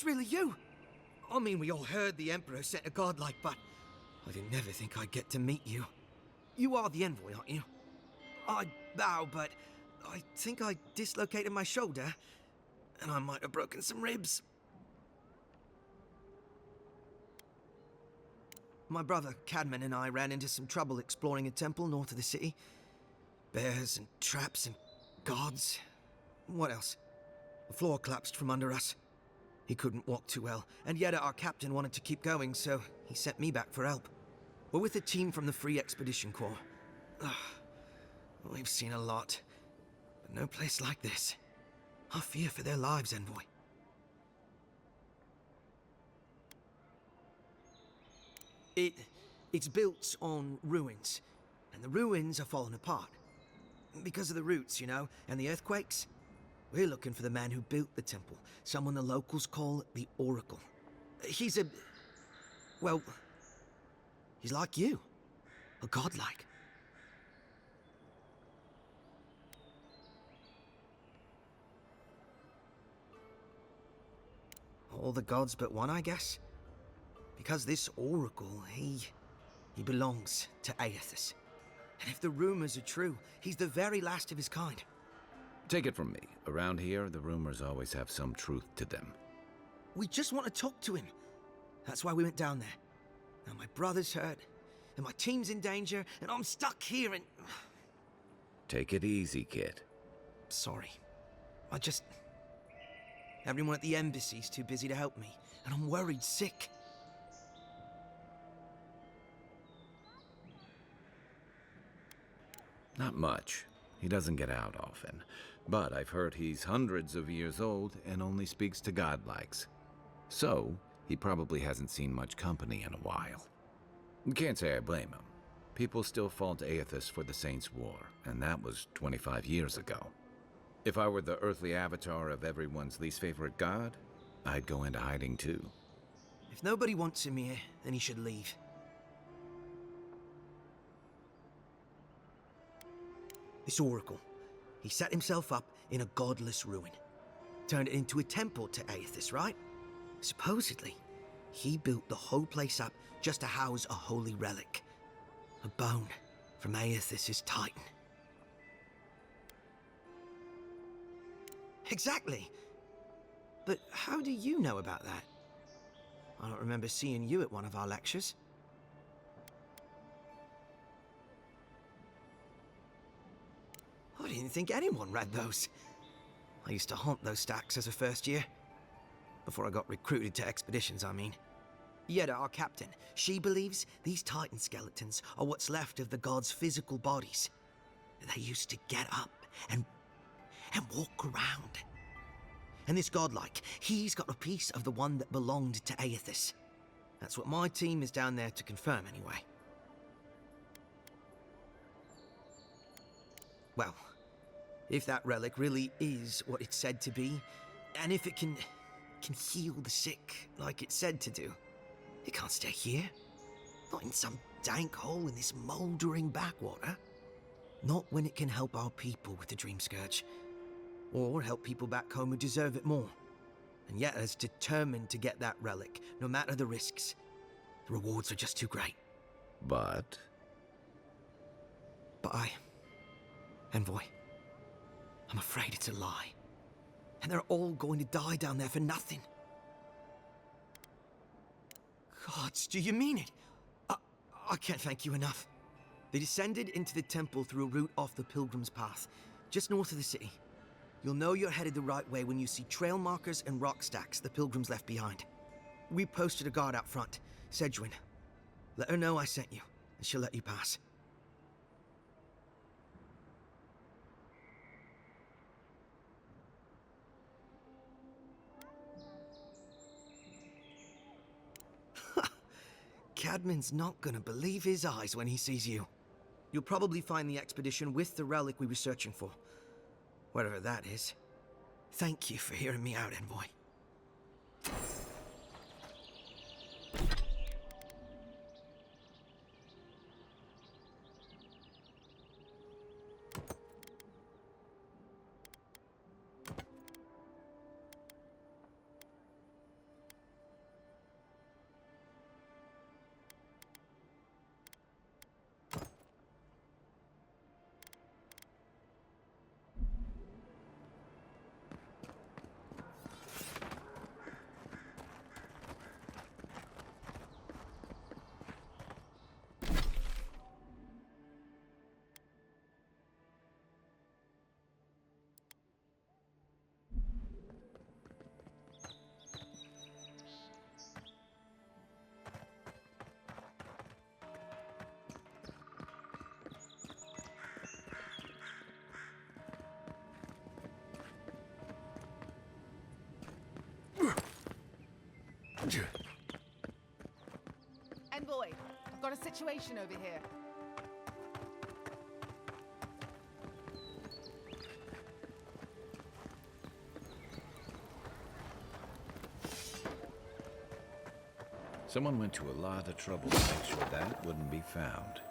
It's really you! I mean, we all heard the Emperor sent a godlike, but I didn't never think I'd get to meet you. You are the envoy, aren't you? I bow, but I think I dislocated my shoulder, and I might have broken some ribs. My brother, Cadman, and I ran into some trouble exploring a temple north of the city. Bears and traps and guards. What else? The floor collapsed from under us. He couldn't walk too well, and yet our captain wanted to keep going, so he sent me back for help. We're with a team from the Free Expedition Corps. We've seen a lot, but no place like this. I fear for their lives, Envoy. It's built on ruins, and the ruins are falling apart. Because of the roots, you know, and the earthquakes. We're looking for the man who built the temple, someone the locals call the Oracle. He's well, he's like you, a godlike. All the gods but one, I guess. Because this Oracle, he belongs to Aethys. And if the rumors are true, he's the very last of his kind. Take it from me. Around here, the rumors always have some truth to them. We just want to talk to him. That's why we went down there. Now my brother's hurt, and my team's in danger, and I'm stuck here and... Take it easy, kid. Sorry. Everyone at the embassy's too busy to help me, and I'm worried sick. Not much. He doesn't get out often. But I've heard he's hundreds of years old and only speaks to godlikes. So, he probably hasn't seen much company in a while. Can't say I blame him. People still fault Aethys for the Saints' War, and that was 25 years ago. If I were the earthly avatar of everyone's least favorite god, I'd go into hiding too. If nobody wants him here, then he should leave. This Oracle, he set himself up in a godless ruin. Turned it into a temple to Aethys, right? Supposedly, he built the whole place up just to house a holy relic. A bone from Aethys' Titan. Exactly! But how do you know about that? I don't remember seeing you at one of our lectures. I didn't think anyone read those. I used to haunt those stacks as a first year. Before I got recruited to expeditions, I mean. Yeda, our captain, she believes these Titan skeletons are what's left of the gods' physical bodies. They used to get up and walk around. And this godlike, he's got a piece of the one that belonged to Aethys. That's what my team is down there to confirm anyway. Well, if that relic really is what it's said to be, and if it can heal the sick like it's said to do, it can't stay here. Not in some dank hole in this mouldering backwater. Not when it can help our people with the Dream Scourge. Or help people back home who deserve it more. And yet is determined to get that relic, no matter the risks. The rewards are just too great. But Envoy, I'm afraid it's a lie. And they're all going to die down there for nothing. Gods, do you mean it? I can't thank you enough. They descended into the temple through a route off the Pilgrim's Path, just north of the city. You'll know you're headed the right way when you see trail markers and rock stacks the Pilgrims left behind. We posted a guard out front, Sedgwin. Let her know I sent you, and she'll let you pass. Cadman's not gonna believe his eyes when he sees you. You'll probably find the expedition with the relic we were searching for. Whatever that is. Thank you for hearing me out, Envoy. Envoy, I've got a situation over here. Someone went to a lot of trouble to make sure that wouldn't be found.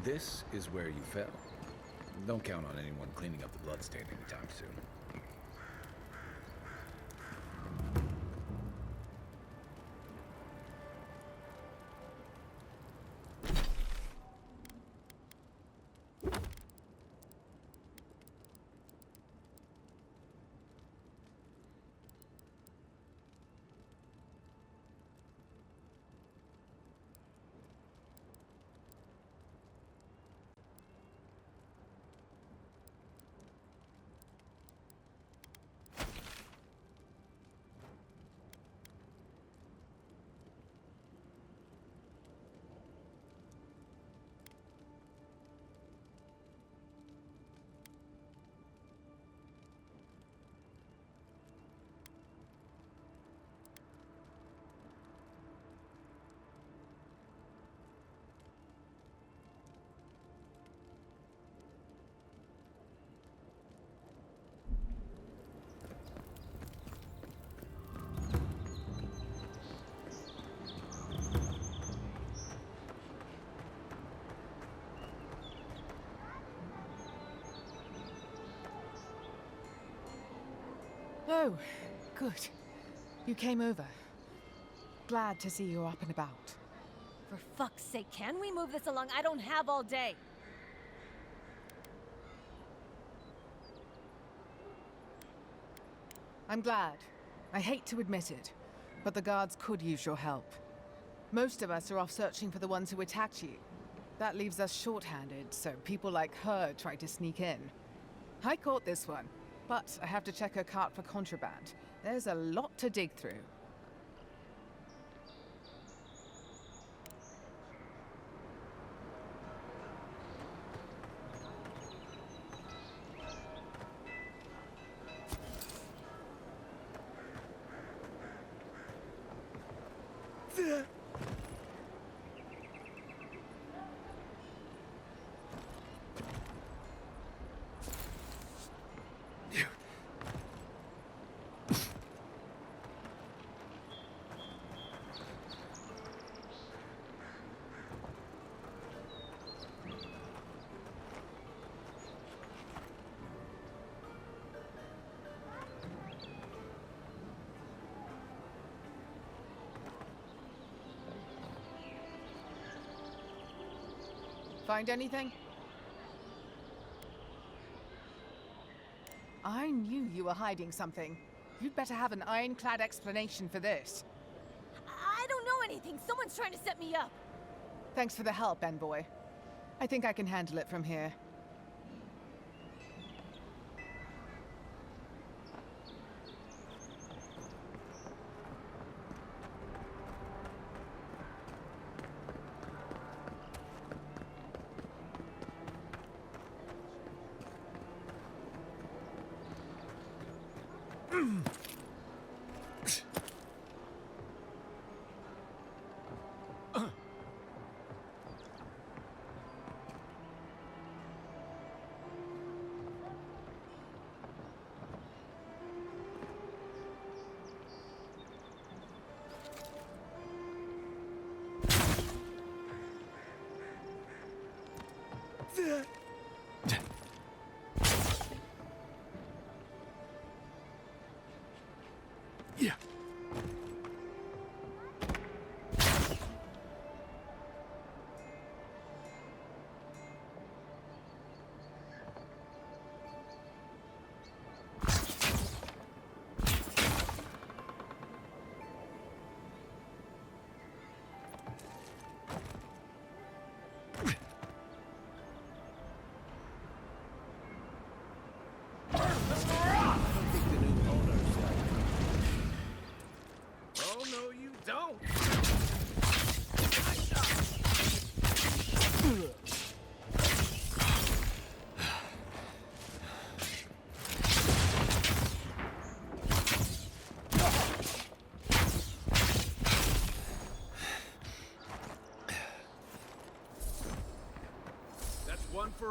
This is where you fell. Don't count on anyone cleaning up the bloodstain anytime soon. Oh, good. You came over. Glad to see you're up and about. For fuck's sake, can we move this along? I don't have all day. I'm glad. I hate to admit it, but the guards could use your help. Most of us are off searching for the ones who attacked you. That leaves us short-handed, so people like her try to sneak in. I caught this one, but I have to check her cart for contraband. There's a lot to dig through. Find anything? I knew you were hiding something. You'd better have an ironclad explanation for this. I don't know anything. Someone's trying to set me up. Thanks for the help, Envoy. I think I can handle it from here.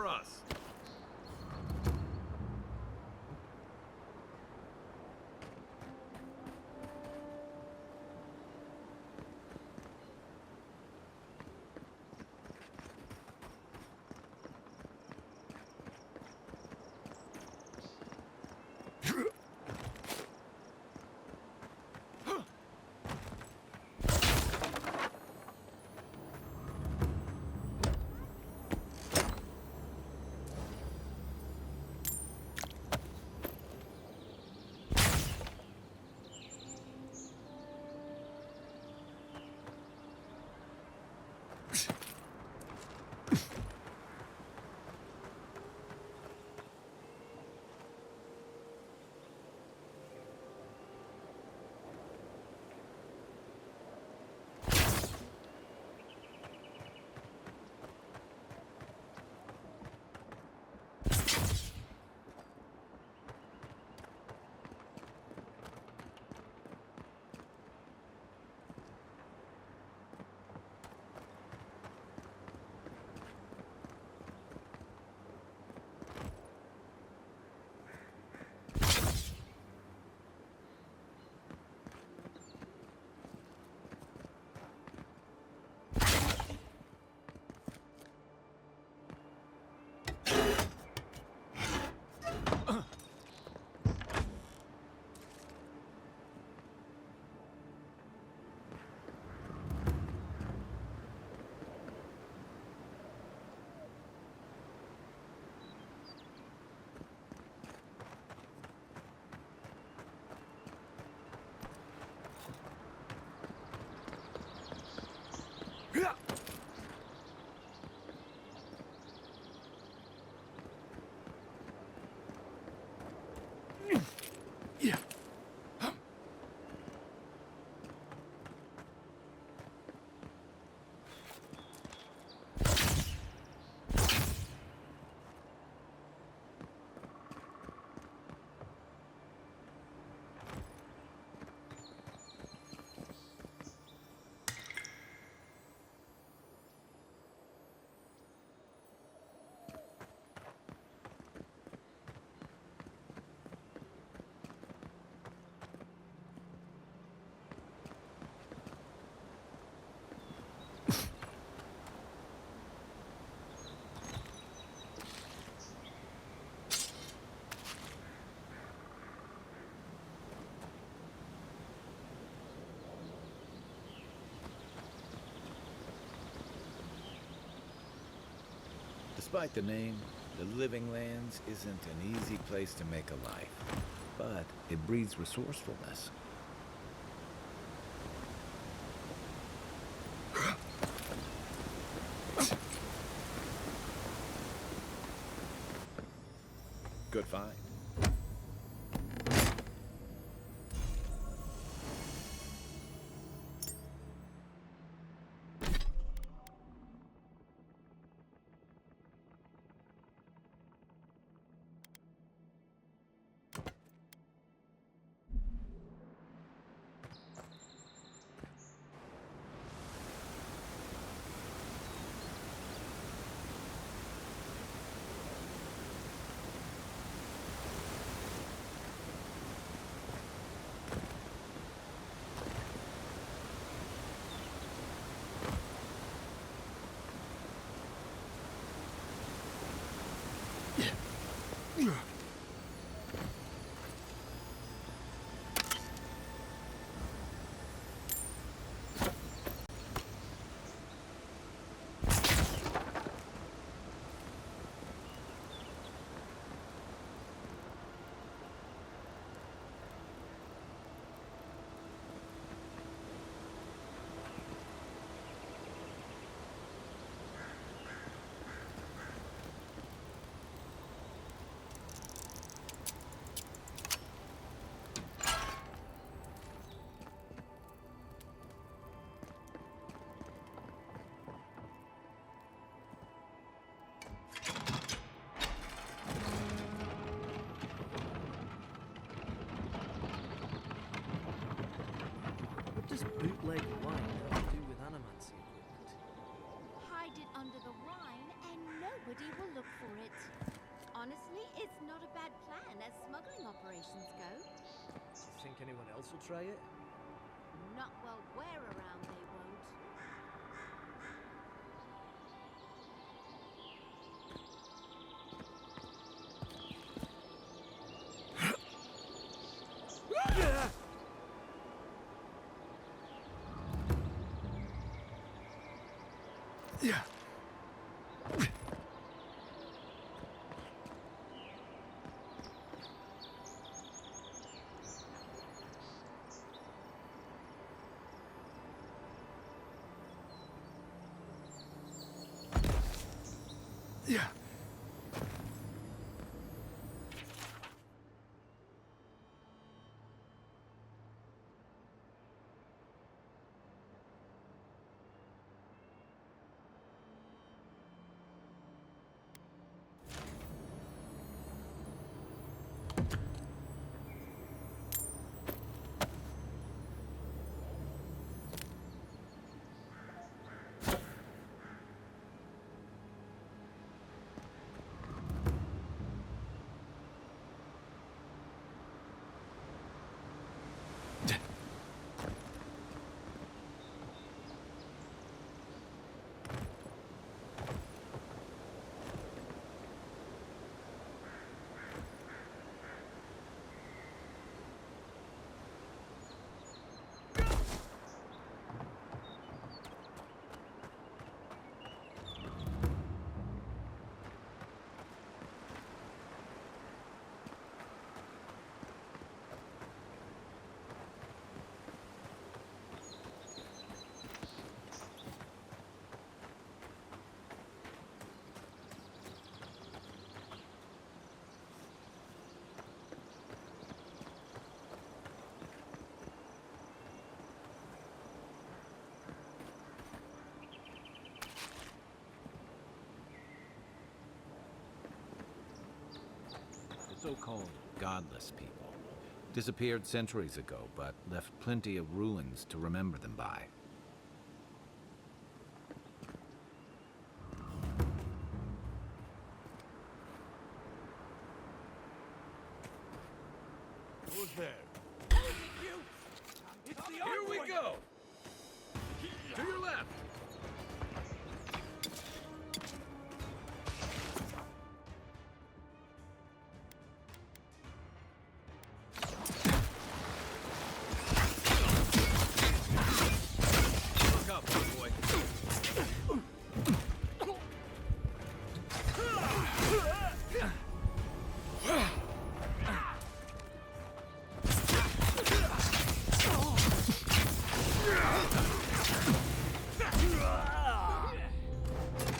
for us. Despite the name, the Living Lands isn't an easy place to make a life, but it breeds resourcefulness. Good find. does bootleg wine have to do with animancy equipment? Hide it under the wine and nobody will look for bad plan as smuggling operations go. Do you think anyone else will try it? Not while we're around, they won't. The so-called godless people disappeared centuries ago, but left plenty of ruins to remember them by. Who's there? It's the Here we go! To your left! Look up, boy.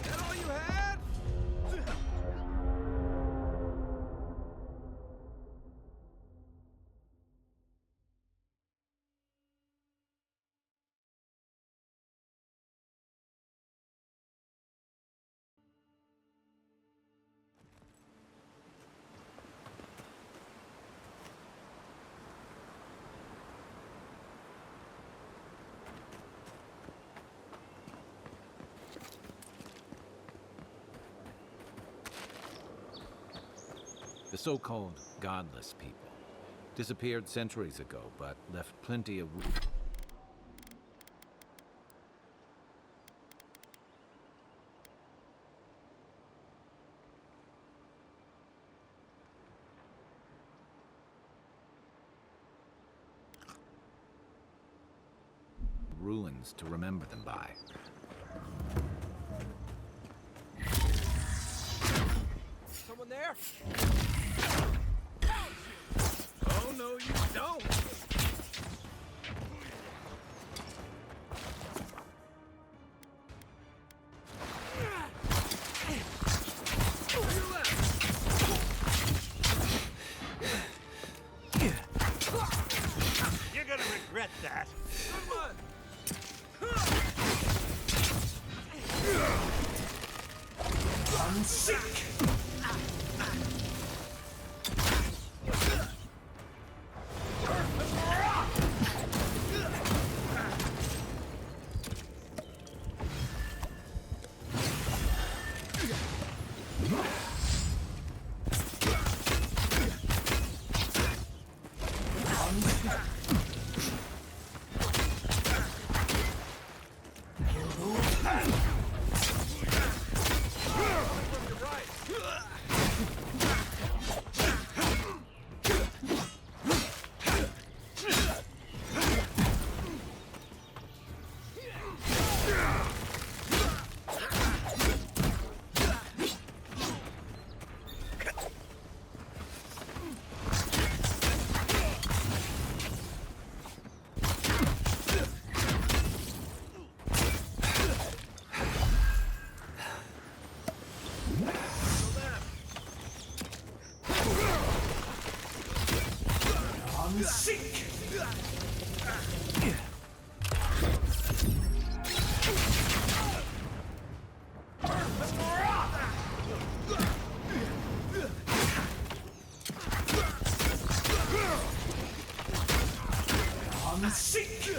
That all you had? The so-called godless people disappeared centuries ago, but left plenty of ruins to remember them by. Someone there? Oh, no, you don't! You're gonna regret that. I'm sick! Seek! Seek!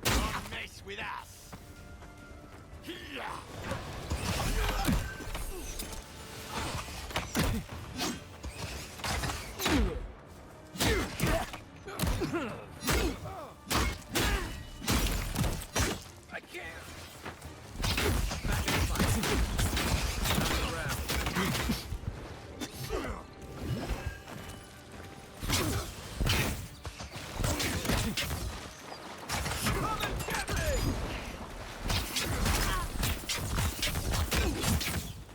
Don't mess with us! I can't! Back in the fight. Not around. Come and get me!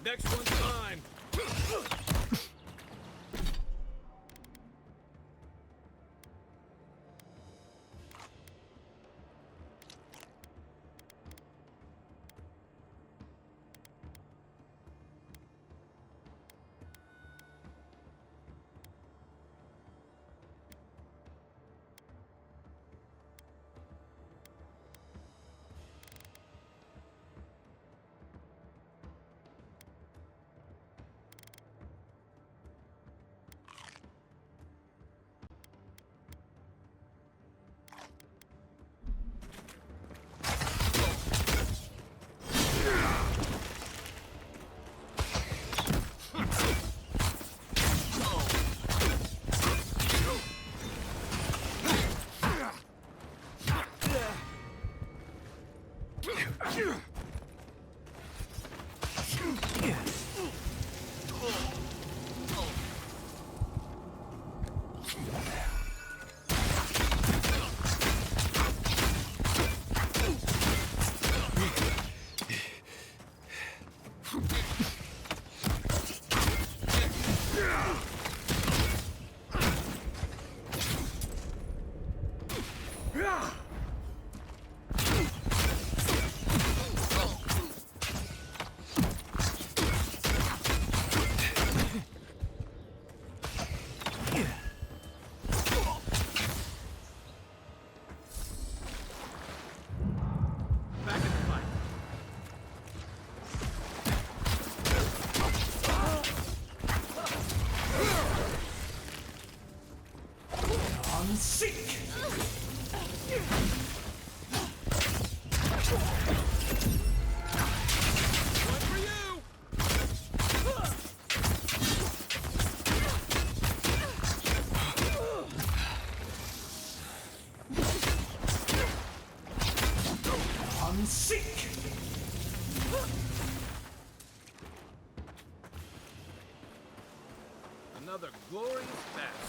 Next one's mine. Back in the fight. On seek! One for you! On seek! Another glorious battle.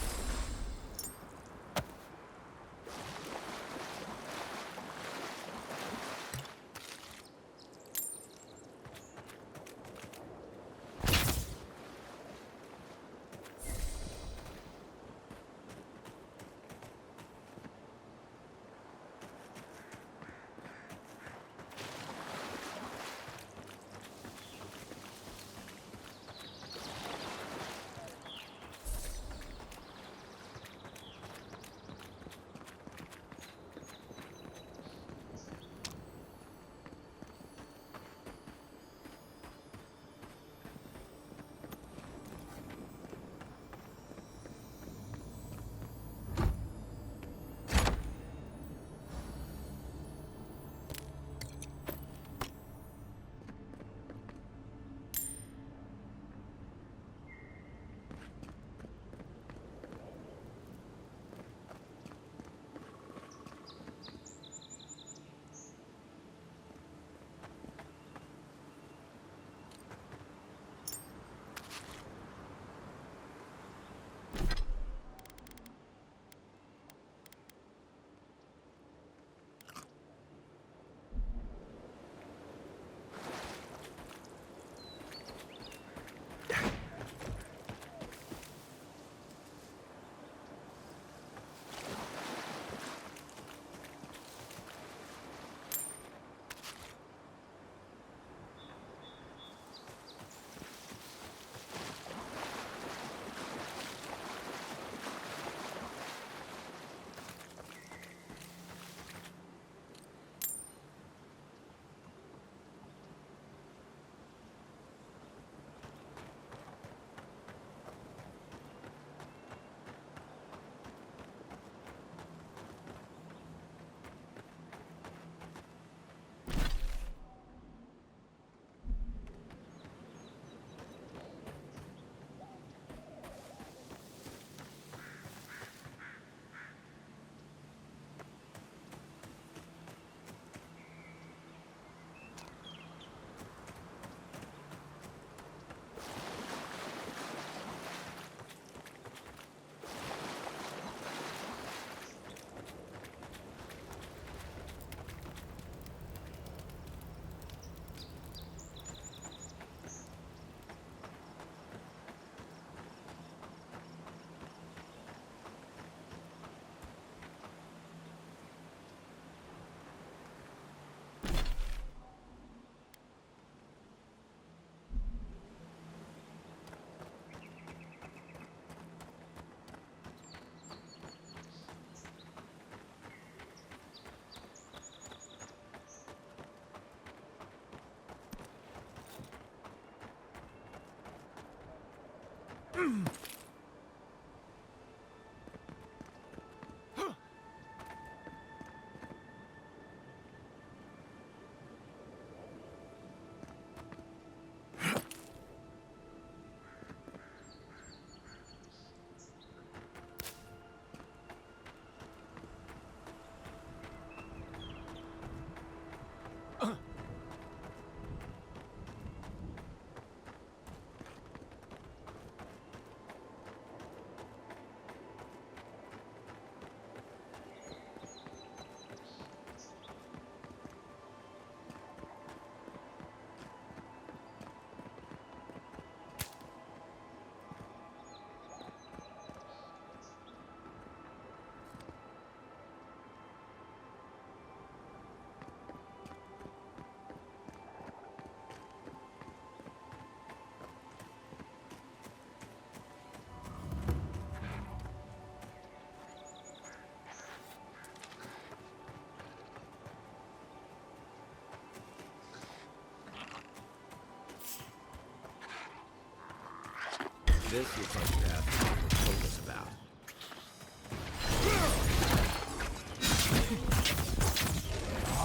This looks like the path Margaret told us about.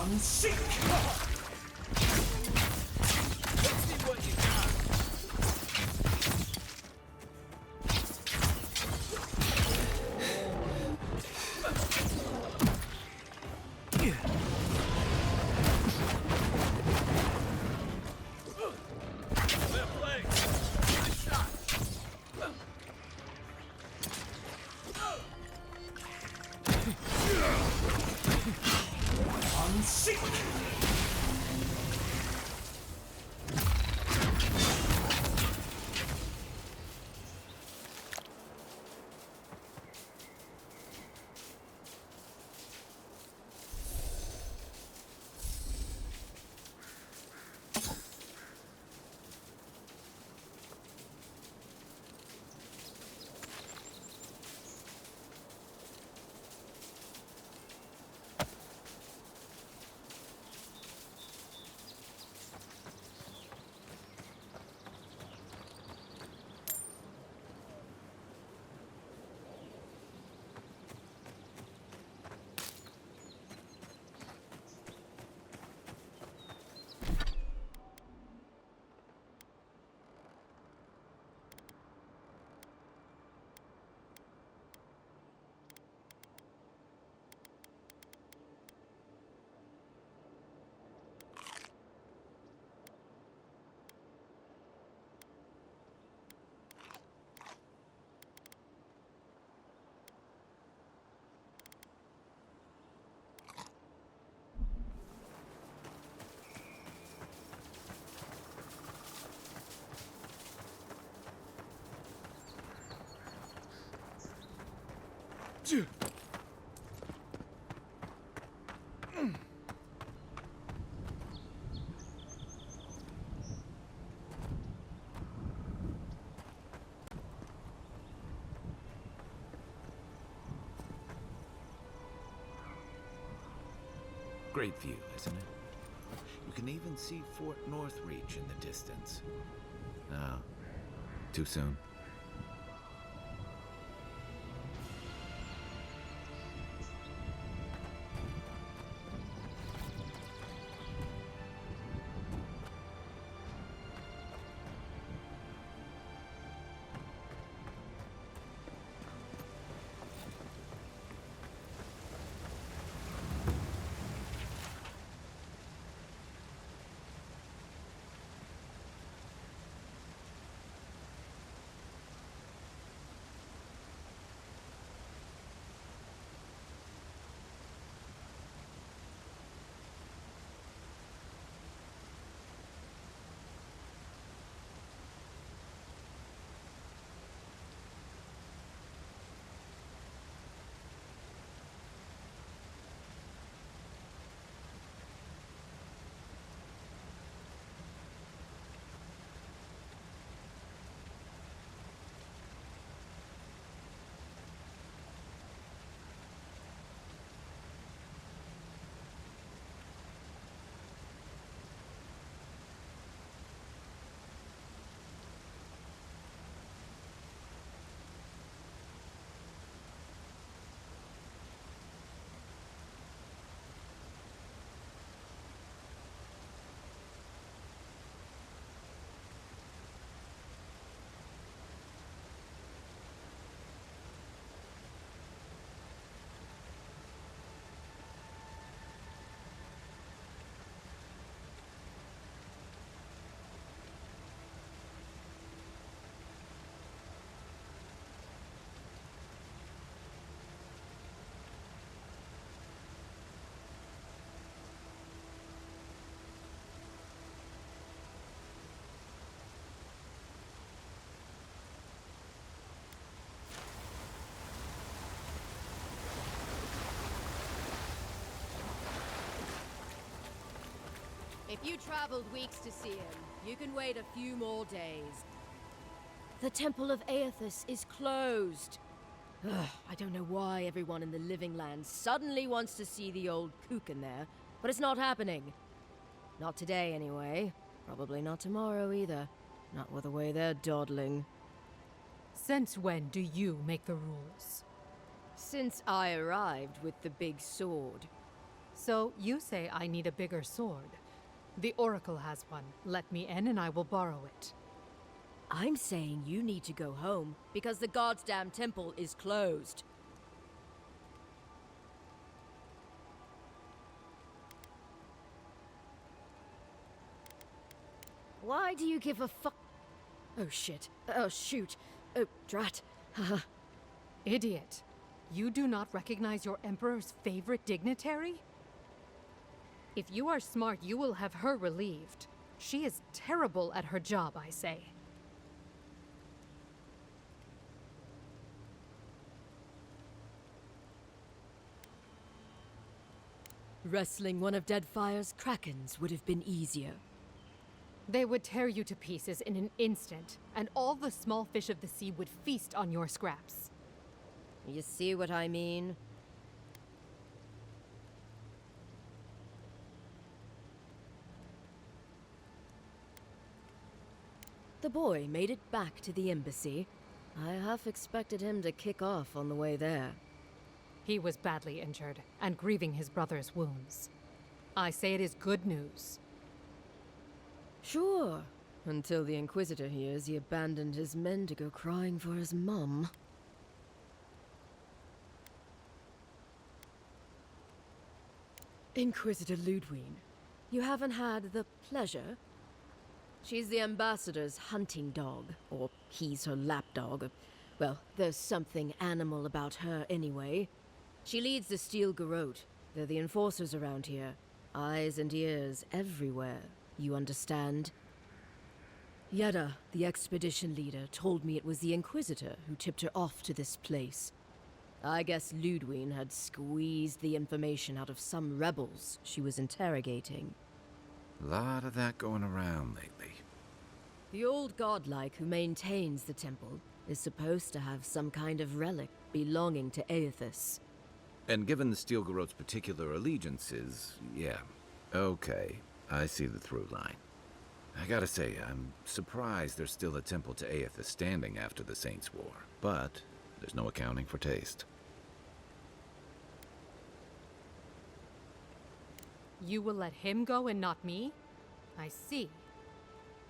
Unseek! Let's see what you got. Left leg. Nice shot. Unseek! Great view, isn't it? You can even see Fort Northreach in the distance. No. Too soon? If you traveled weeks to see him, you can wait a few more days. The Temple of Aethys is closed. Ugh, I don't know why everyone in the Living Land suddenly wants to see the old kook in there, but it's not happening. Not today, anyway. Probably not tomorrow, either. Not with the way they're dawdling. Since when do you make the rules? Since I arrived with the big sword. So you say I need a bigger sword. The Oracle has one. Let me in and I will borrow it. I'm saying you need to go home because the goddamn temple is closed. Why do you give a fuck? Oh shit. Oh shoot. Oh drat. Haha. Idiot. You do not recognize your Emperor's favorite dignitary? If you are smart, you will have her relieved. She is terrible at her job, I say. Wrestling one of Deadfire's krakens would have been easier. They would tear you to pieces in an instant, and all the small fish of the sea would feast on your scraps. You see what I mean? The boy made it back to the embassy. I half expected him to kick off on the way there. He was badly injured, and grieving his brother's wounds. I say it is good news. Sure, until the Inquisitor hears he abandoned his men to go crying for his mum. Inquisitor Ludwine, you haven't had the pleasure? She's the ambassador's hunting dog, or he's her lapdog. Well, there's something animal about her anyway. She leads the Steel Garrote. They're the enforcers around here. Eyes and ears everywhere. You understand? Yeda, the expedition leader, told me it was the Inquisitor who tipped her off to this place. I guess Ludwine had squeezed the information out of some rebels she was interrogating. Lot of that going around lately. The old godlike who maintains the temple is supposed to have some kind of relic belonging to Aethys. And given the Steel Garrote's particular allegiances, yeah. Okay, I see the through line. I gotta say, I'm surprised there's still a temple to Aethys standing after the Saints' War. But there's no accounting for taste. You will let him go and not me? I see.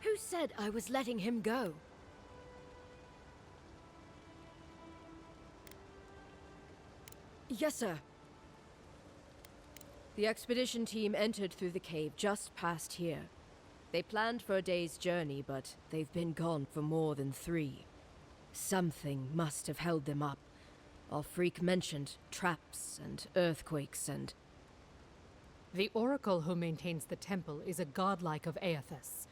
Who said I was letting him go? Yes, sir. The expedition team entered through the cave just past here. They planned for a day's journey, but they've been gone for more than 3. Something must have held them up. Our freak mentioned traps and earthquakes and... The Oracle who maintains the temple is a godlike of Aethys,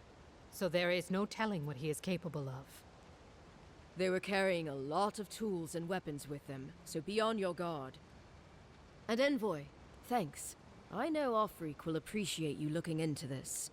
so there is no telling what he is capable of. They were carrying a lot of tools and weapons with them, so be on your guard. And Envoy, thanks. I know our freak will appreciate you looking into this.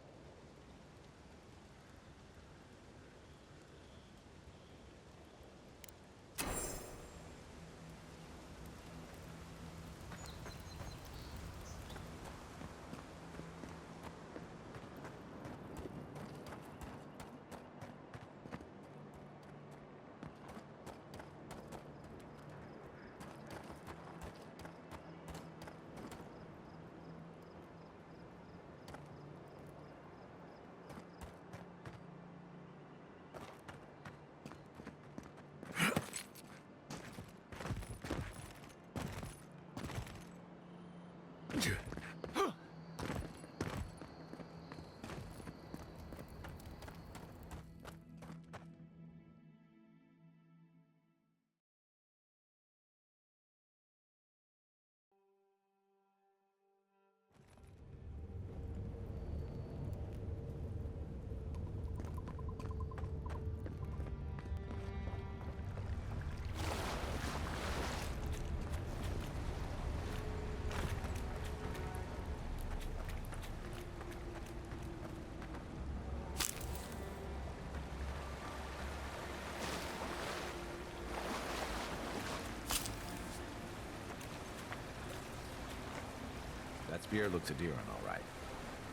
That spear looks adherent, all right.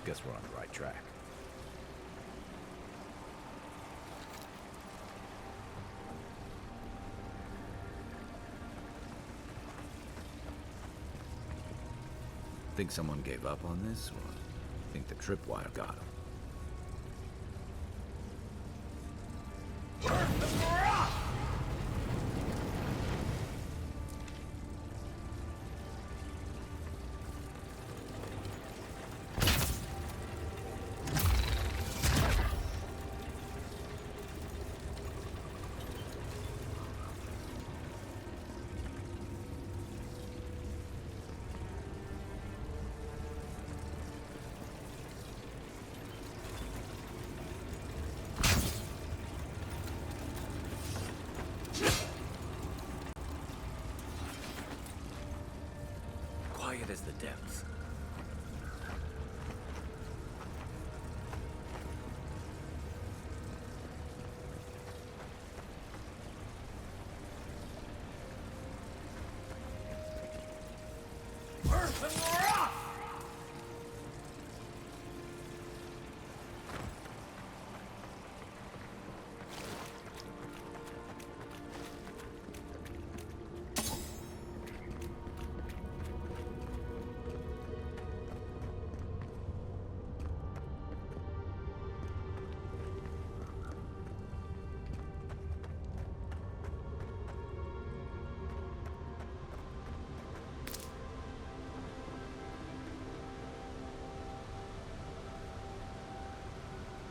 Guess we're on the right track. Think someone gave up on this, or think the tripwire got him? Quiet as the depths.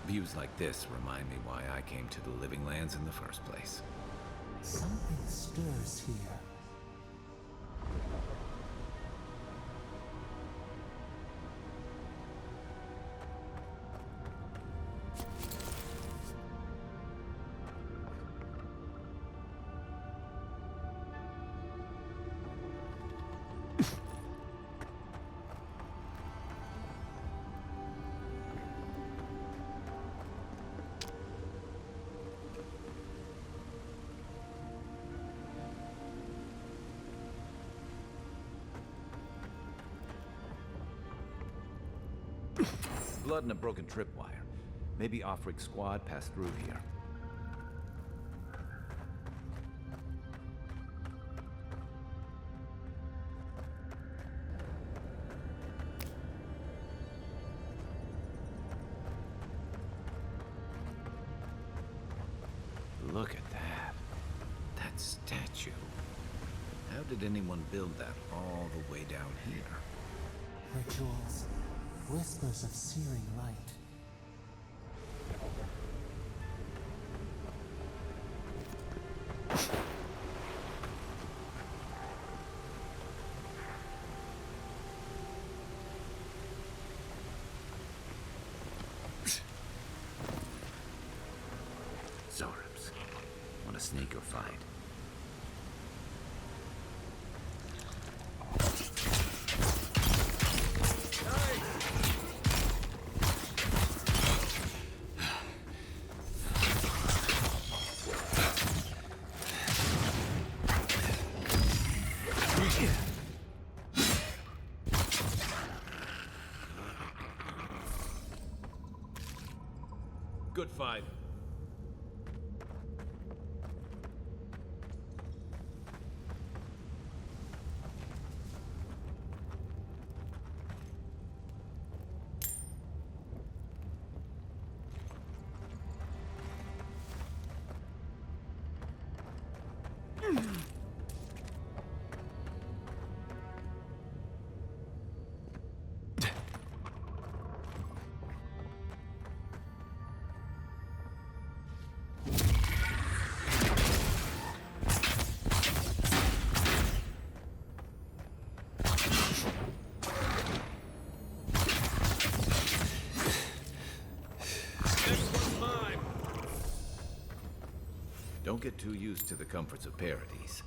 Views like this remind me why I came to the Living Lands in the first place. Something stirs here. Blood and a broken tripwire. Maybe Offrig's squad passed through here. Look at that. That statue. How did anyone build that all the way down here? Rituals. Whispers of searing light. Zorps. Want to sneak or fight? Good fight. Don't get too used to the comforts of Paradise.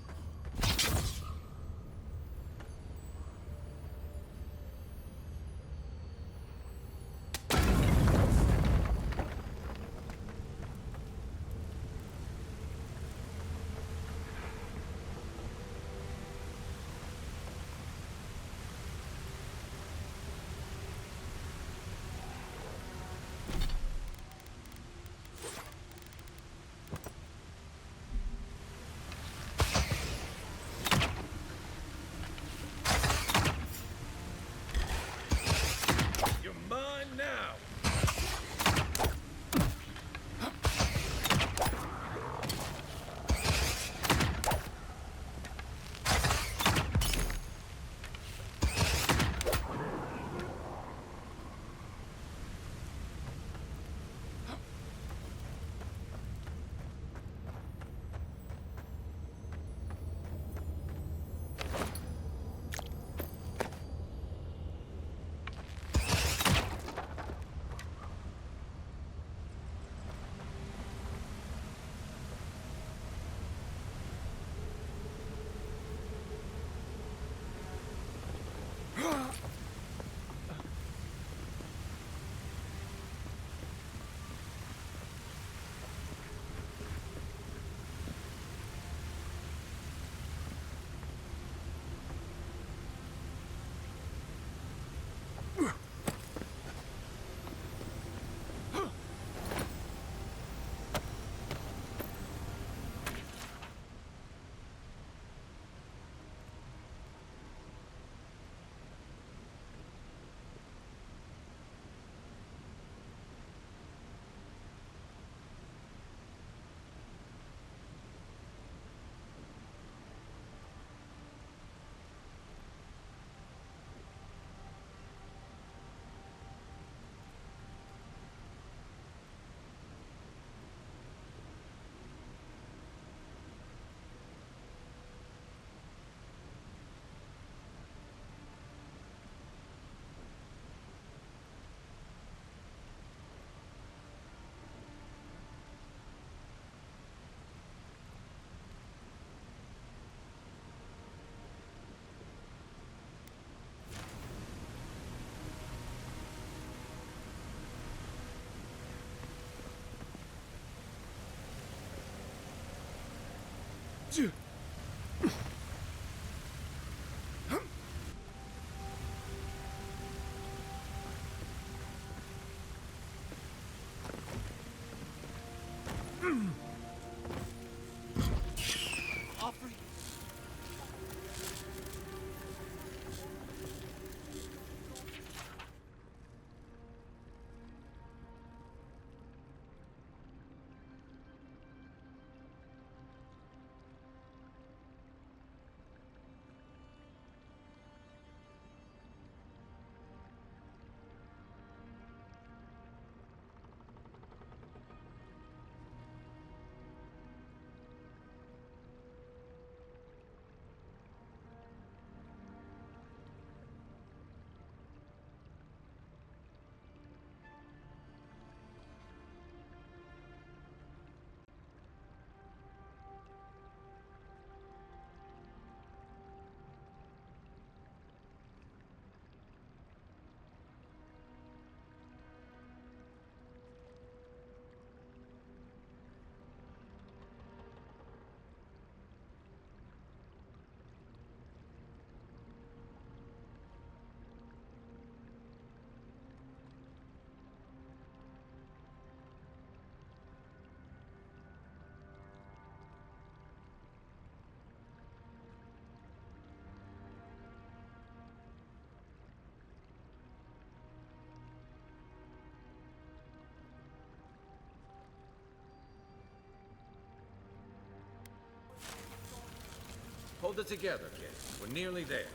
Hold it together, kid. We're nearly there.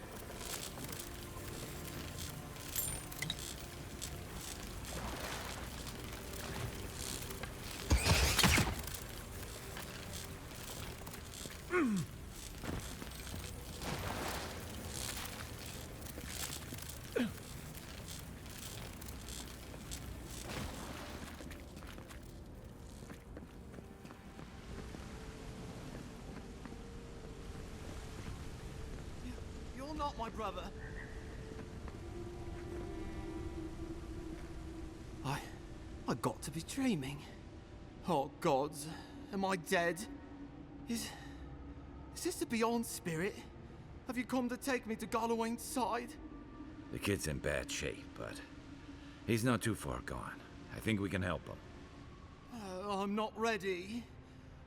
You're not my brother. I got to be dreaming. Oh gods, am I dead? Is this the Beyond Spirit? Have you come to take me to Galloway's side? The kid's in bad shape, but he's not too far gone. I think we can help him. I'm not ready.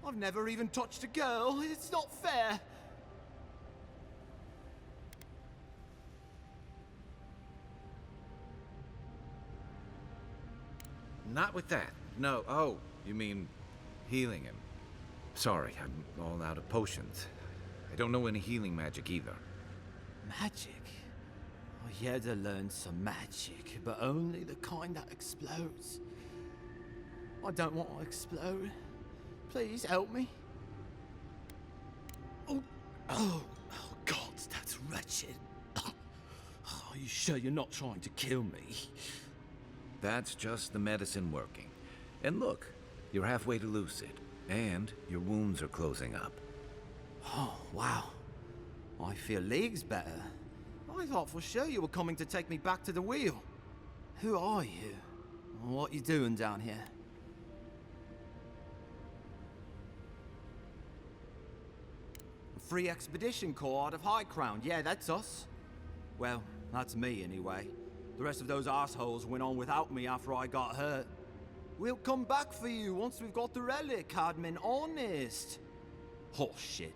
I've never even touched a girl. It's not fair. Not with that. No. Oh, you mean healing him. Sorry, I'm all out of potions. I don't know any healing magic either. Magic? I had to learn some magic, but only the kind that explodes. I don't want to explode. Please help me. Oh, God, that's wretched. Are you sure you're not trying to kill me? That's just the medicine working. And look, you're halfway to lucid, and your wounds are closing up. Oh, wow. I feel leagues better. I thought for sure you were coming to take me back to the wheel. Who are you? What you doing down here? Free Expedition Corps out of High Crown. Yeah, that's us. Well, that's me anyway. The rest of those assholes went on without me after I got hurt. We'll come back for you once we've got the relic, Cadman, honest. Oh, shit.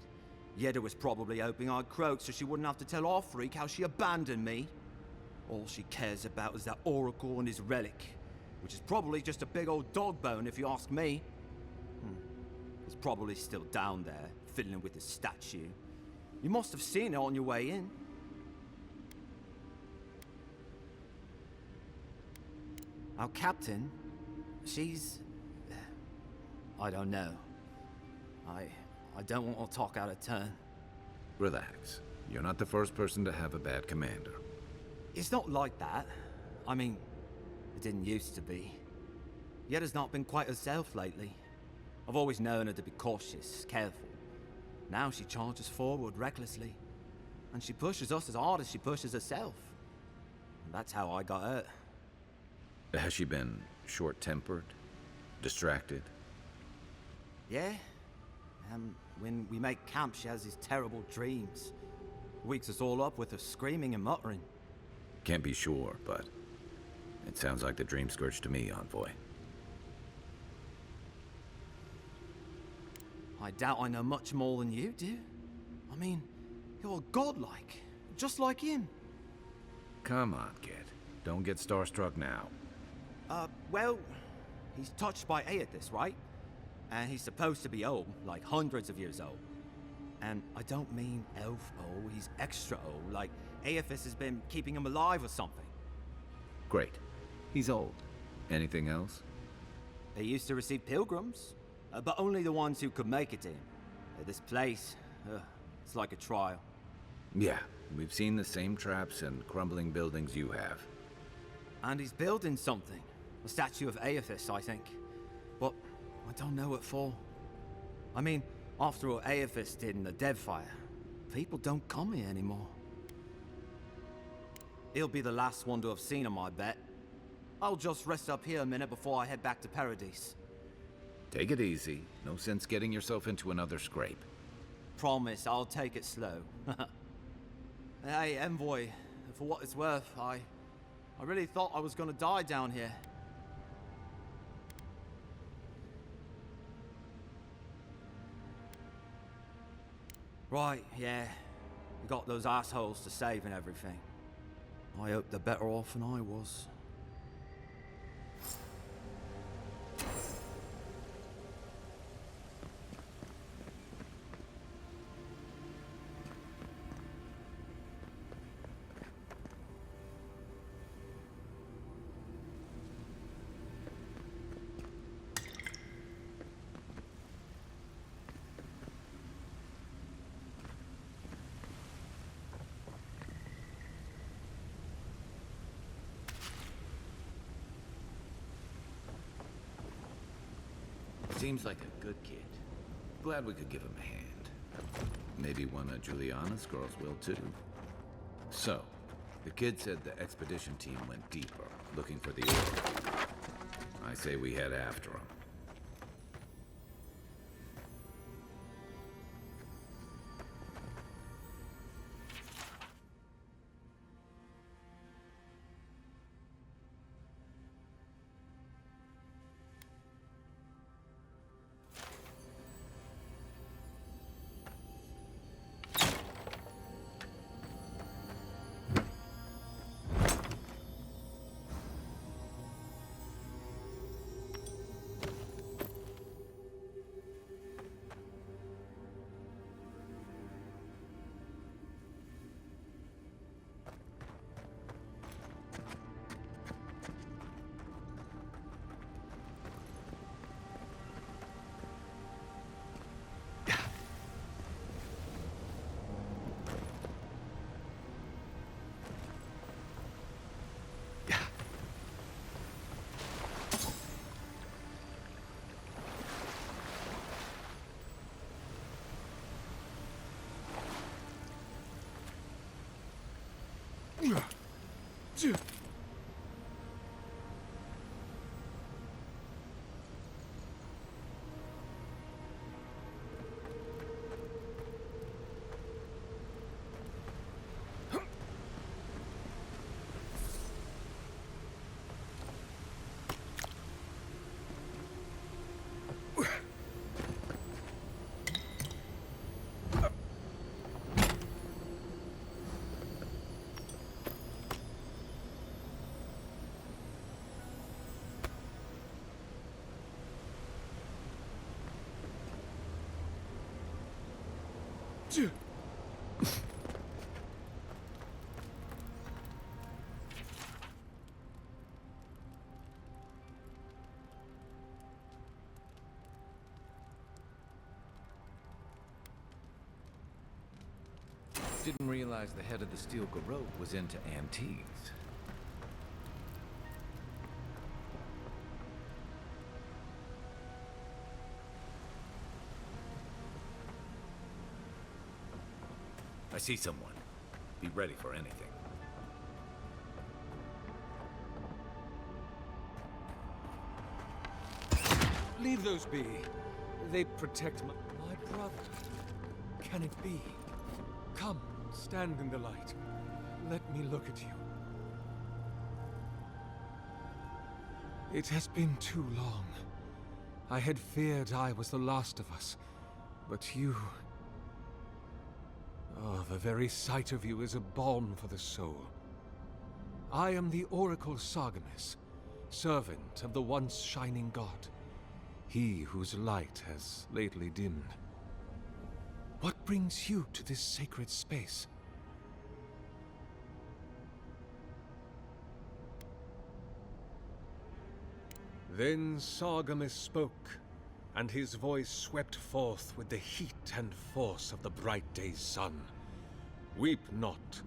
Yeda was probably hoping I'd croak so she wouldn't have to tell our freak how she abandoned me. All she cares about is that Oracle and his relic, which is probably just a big old dog bone if you ask me. It's probably still down there, fiddling with the statue. You must have seen it on your way in. Our captain, she's... I don't know. I don't want to talk out of turn. Relax. You're not the first person to have a bad commander. It's not like that. I mean, it didn't used to be. Yeda's not been quite herself lately. I've always known her to be cautious, careful. Now she charges forward recklessly. And she pushes us as hard as she pushes herself. And that's how I got hurt. Has she been short-tempered? Distracted? Yeah. When we make camp, she has these terrible dreams. Wakes us all up with her screaming and muttering. Can't be sure, but it sounds like the dream scourge to me, Envoy. I doubt I know much more than you do. I mean, you're godlike, just like him. Come on, kid. Don't get starstruck now. Well, he's touched by Aethys, right? And he's supposed to be old, like hundreds of years old. And I don't mean elf old, he's extra old, like Aethys has been keeping him alive or something. Great. He's old. Anything else? They used to receive pilgrims, but only the ones who could make it in. This place, it's like a trial. Yeah, we've seen the same traps and crumbling buildings you have. And he's building something. A statue of Aethys, I think. But I don't know what for. I mean, after all Aethys did in the Deadfire, people don't come here anymore. He'll be the last one to have seen him, I bet. I'll just rest up here a minute before I head back to Paradise. Take it easy. No sense getting yourself into another scrape. Promise, I'll take it slow. Hey, Envoy, for what it's worth, I really thought I was gonna die down here. Right, yeah. We got those assholes to save and everything. I hope they're better off than I was. Seems like a good kid. Glad we could give him a hand. Maybe one of Juliana's girls will too. So, the kid said the expedition team went deeper, looking for the Oracle. I say we head after him. Didn't realize the head of the steel garrote was into antiques. I see someone. Be ready for anything. Leave those be. They protect my brother. Can it be? Come, stand in the light. Let me look at you. It has been too long. I had feared I was the last of us, but you... Oh, the very sight of you is a balm for the soul. I am the Oracle Sargamas, servant of the once shining god, he whose light has lately dimmed. What brings you to this sacred space? Then Sargamas spoke, and his voice swept forth with the heat and force of the bright day's sun. Weep not,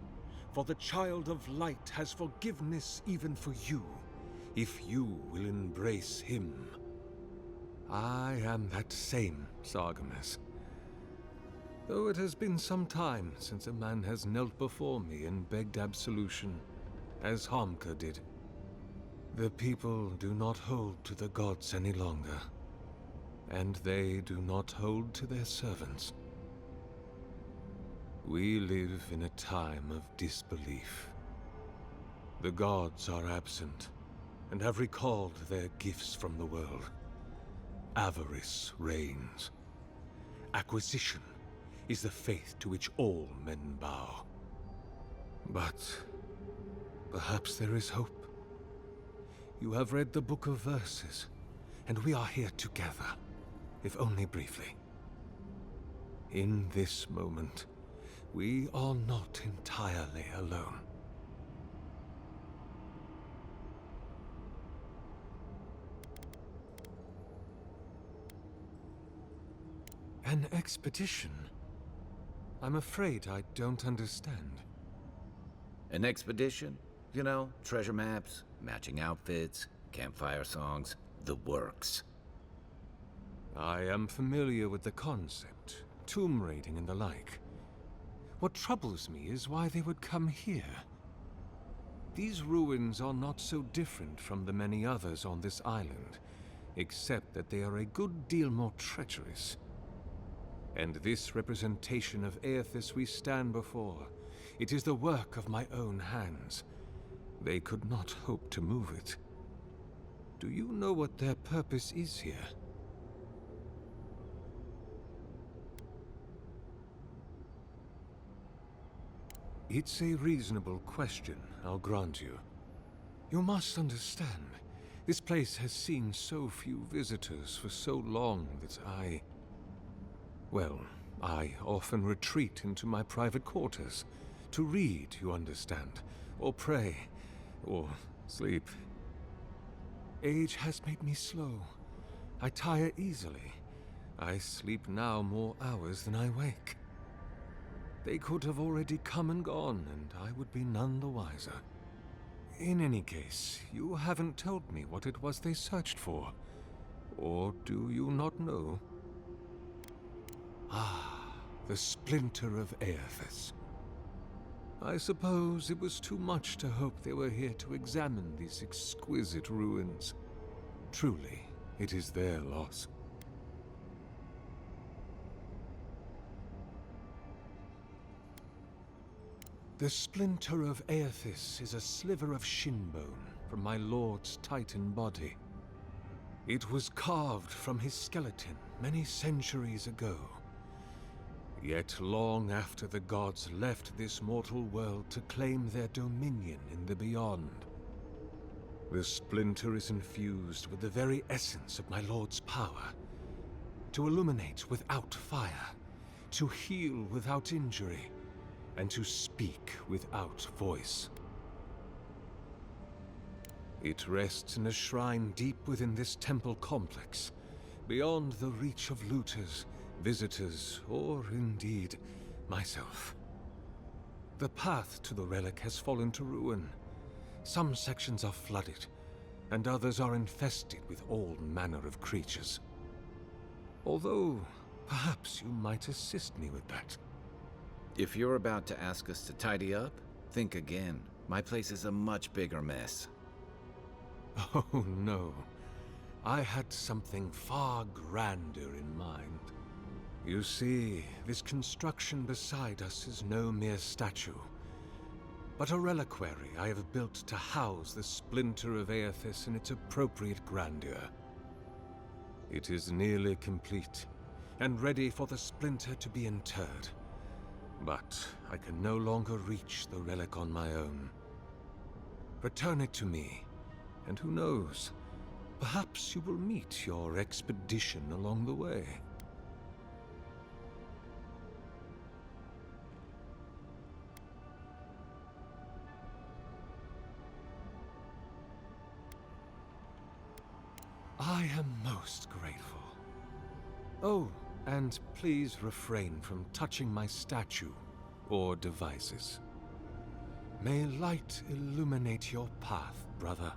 for the child of light has forgiveness even for you, if you will embrace him. I am that same Sargamas. Though it has been some time since a man has knelt before me and begged absolution, as Hamka did. The people do not hold to the gods any longer, and they do not hold to their servants. We live in a time of disbelief. The gods are absent, and have recalled their gifts from the world. Avarice reigns. Acquisition is the faith to which all men bow. But perhaps there is hope. You have read the Book of Verses, and we are here together, if only briefly. In this moment, we are not entirely alone. An expedition? I'm afraid I don't understand. An expedition? You know, treasure maps, matching outfits, campfire songs, the works. I am familiar with the concept, tomb raiding and the like. What troubles me is why they would come here. These ruins are not so different from the many others on this island, except that they are a good deal more treacherous. And this representation of Aethys we stand before, it is the work of my own hands. They could not hope to move it. Do you know what their purpose is here? It's a reasonable question, I'll grant you. You must understand, this place has seen so few visitors for so long that I often retreat into my private quarters. To read, you understand, or pray, or sleep. Age has made me slow. I tire easily. I sleep now more hours than I wake. They could have already come and gone, and I would be none the wiser. In any case, you haven't told me what it was they searched for. Or do you not know? Ah, the splinter of Aethys. I suppose it was too much to hope they were here to examine these exquisite ruins. Truly, it is their loss. The splinter of Aethys is a sliver of shinbone from my lord's titan body. It was carved from his skeleton many centuries ago. Yet long after the gods left this mortal world to claim their dominion in the beyond, the splinter is infused with the very essence of my lord's power. To illuminate without fire, to heal without injury, and to speak without voice. It rests in a shrine deep within this temple complex, beyond the reach of looters, visitors, or indeed, myself. The path to the relic has fallen to ruin. Some sections are flooded, and others are infested with all manner of creatures. Although, perhaps you might assist me with that. If you're about to ask us to tidy up, think again. My place is a much bigger mess. Oh no. I had something far grander in mind. You see, this construction beside us is no mere statue, but a reliquary I have built to house the splinter of Aethys in its appropriate grandeur. It is nearly complete, and ready for the splinter to be interred. But I can no longer reach the relic on my own. Return it to me, and who knows, perhaps you will meet your expedition along the way. I am most grateful. Oh, and please refrain from touching my statue or devices. May light illuminate your path, brother.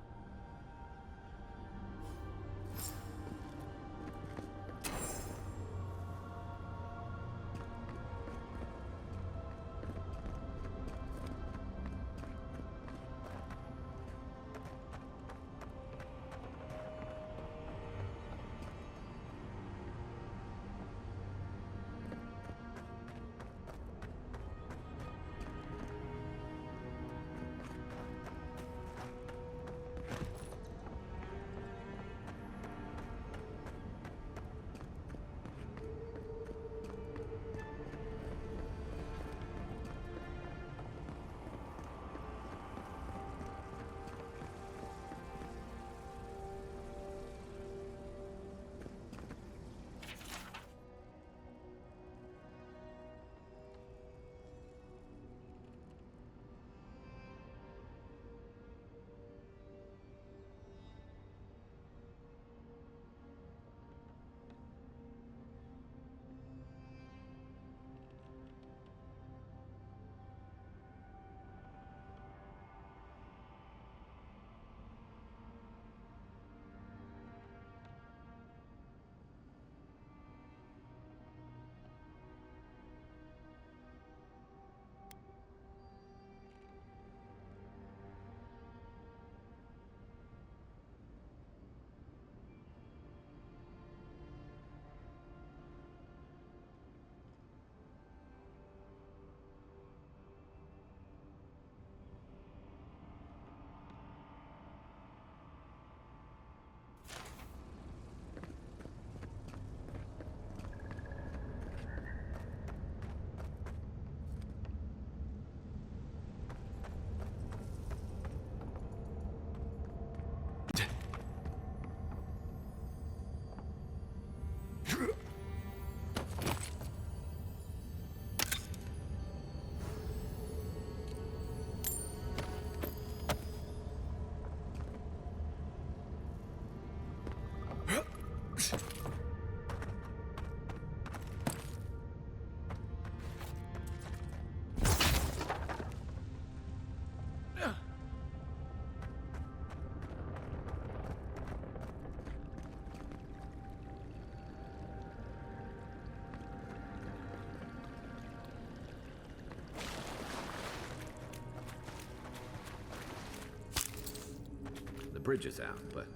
The bridge is out, but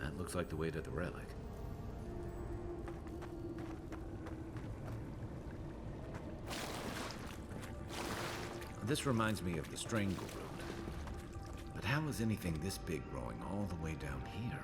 that looks like the way to the relic. This reminds me of the Strangle Root. But how is anything this big growing all the way down here?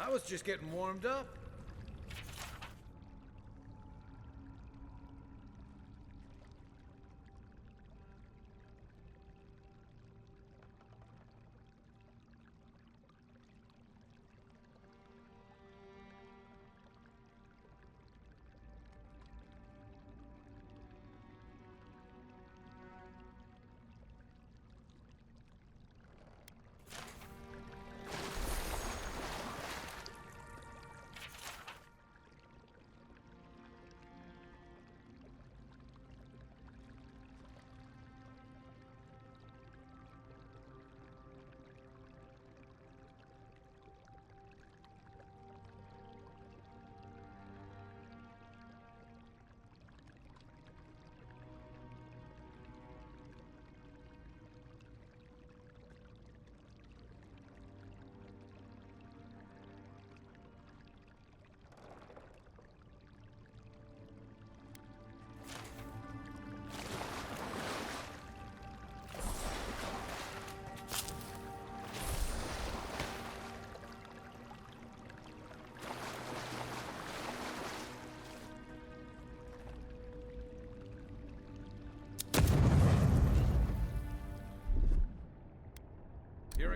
I was just getting warmed up.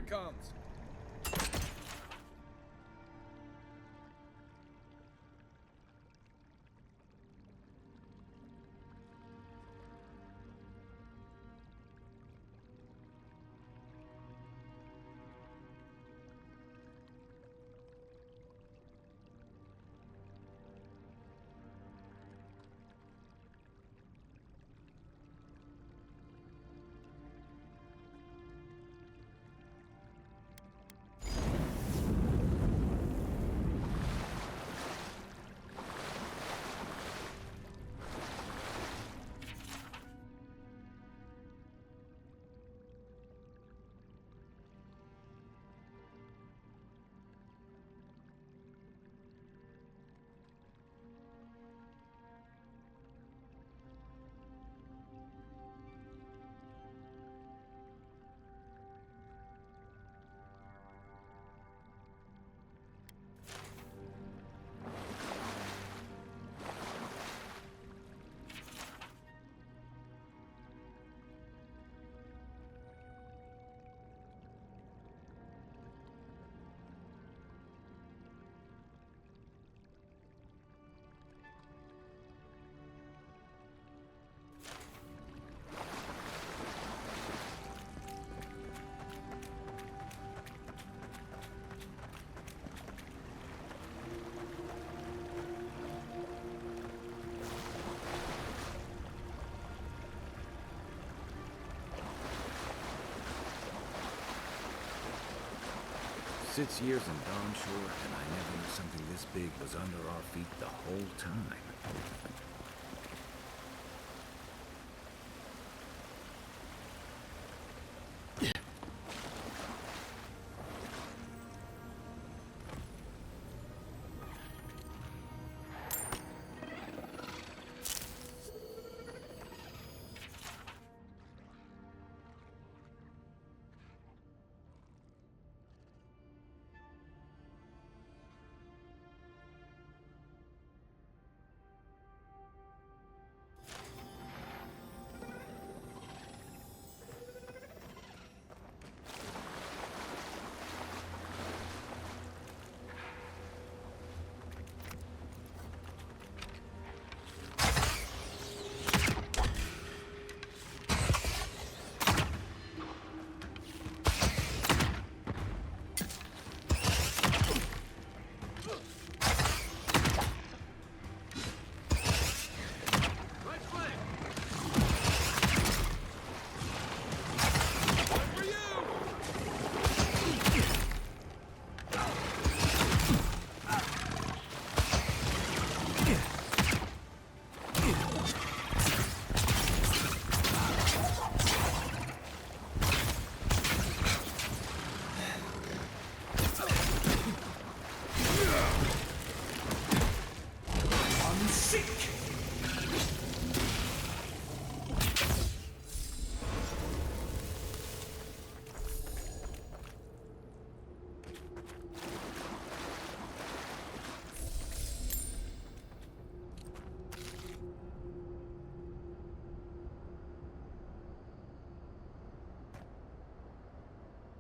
comes. Six years in Dawnshore, and I never knew something this big was under our feet the whole time.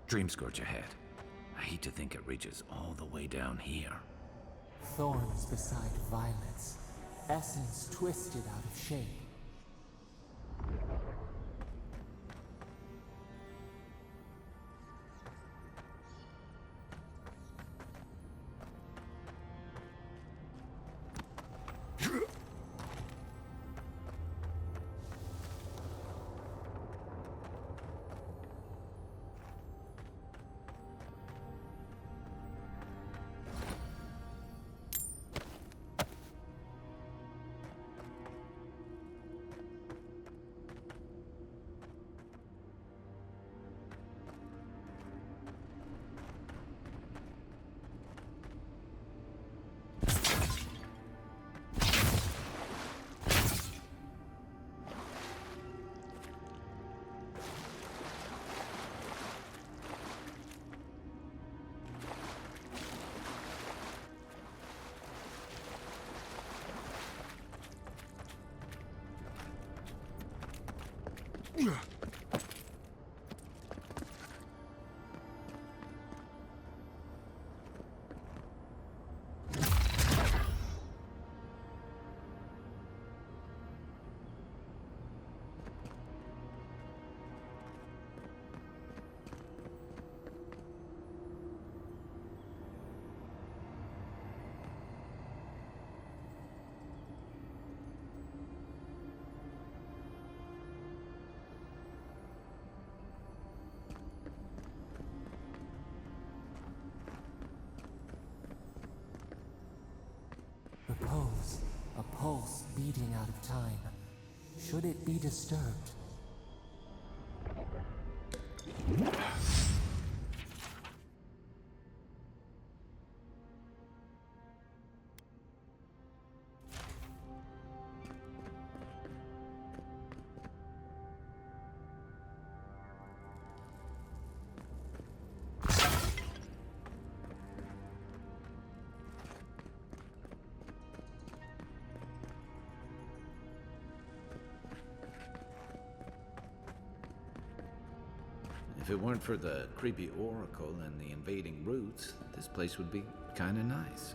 Dreamscourge ahead. I hate to think it reaches all the way down here. Thorns beside violets, essence twisted out of shape. pulse beating out of time. Should it be disturbed? If it weren't for the creepy oracle and the invading roots, this place would be kinda nice.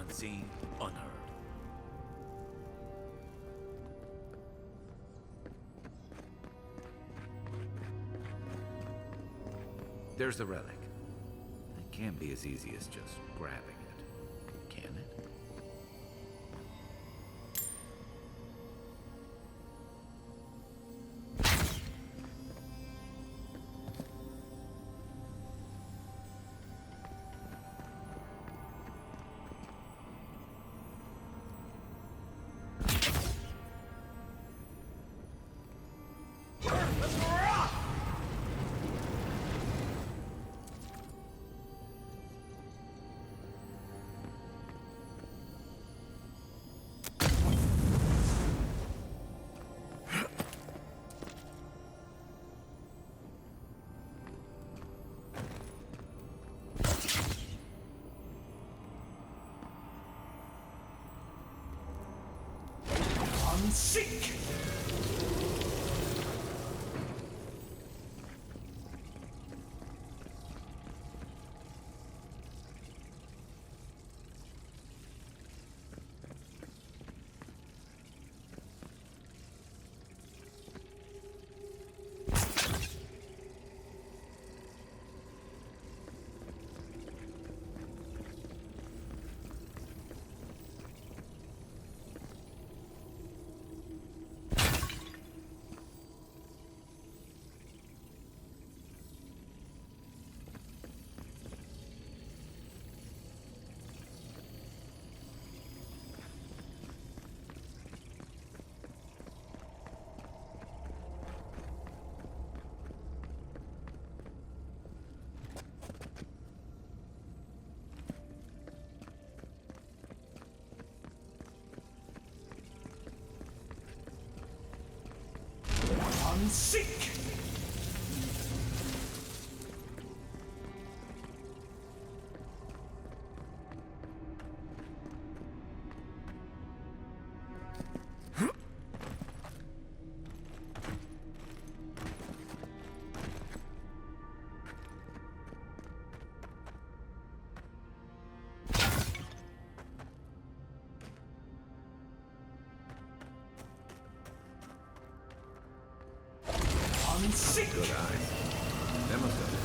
Unseen, unheard. There's the relic. It can't be as easy as just grabbing it, can it? Seek! Seek! Seek! Good eye. That must have been.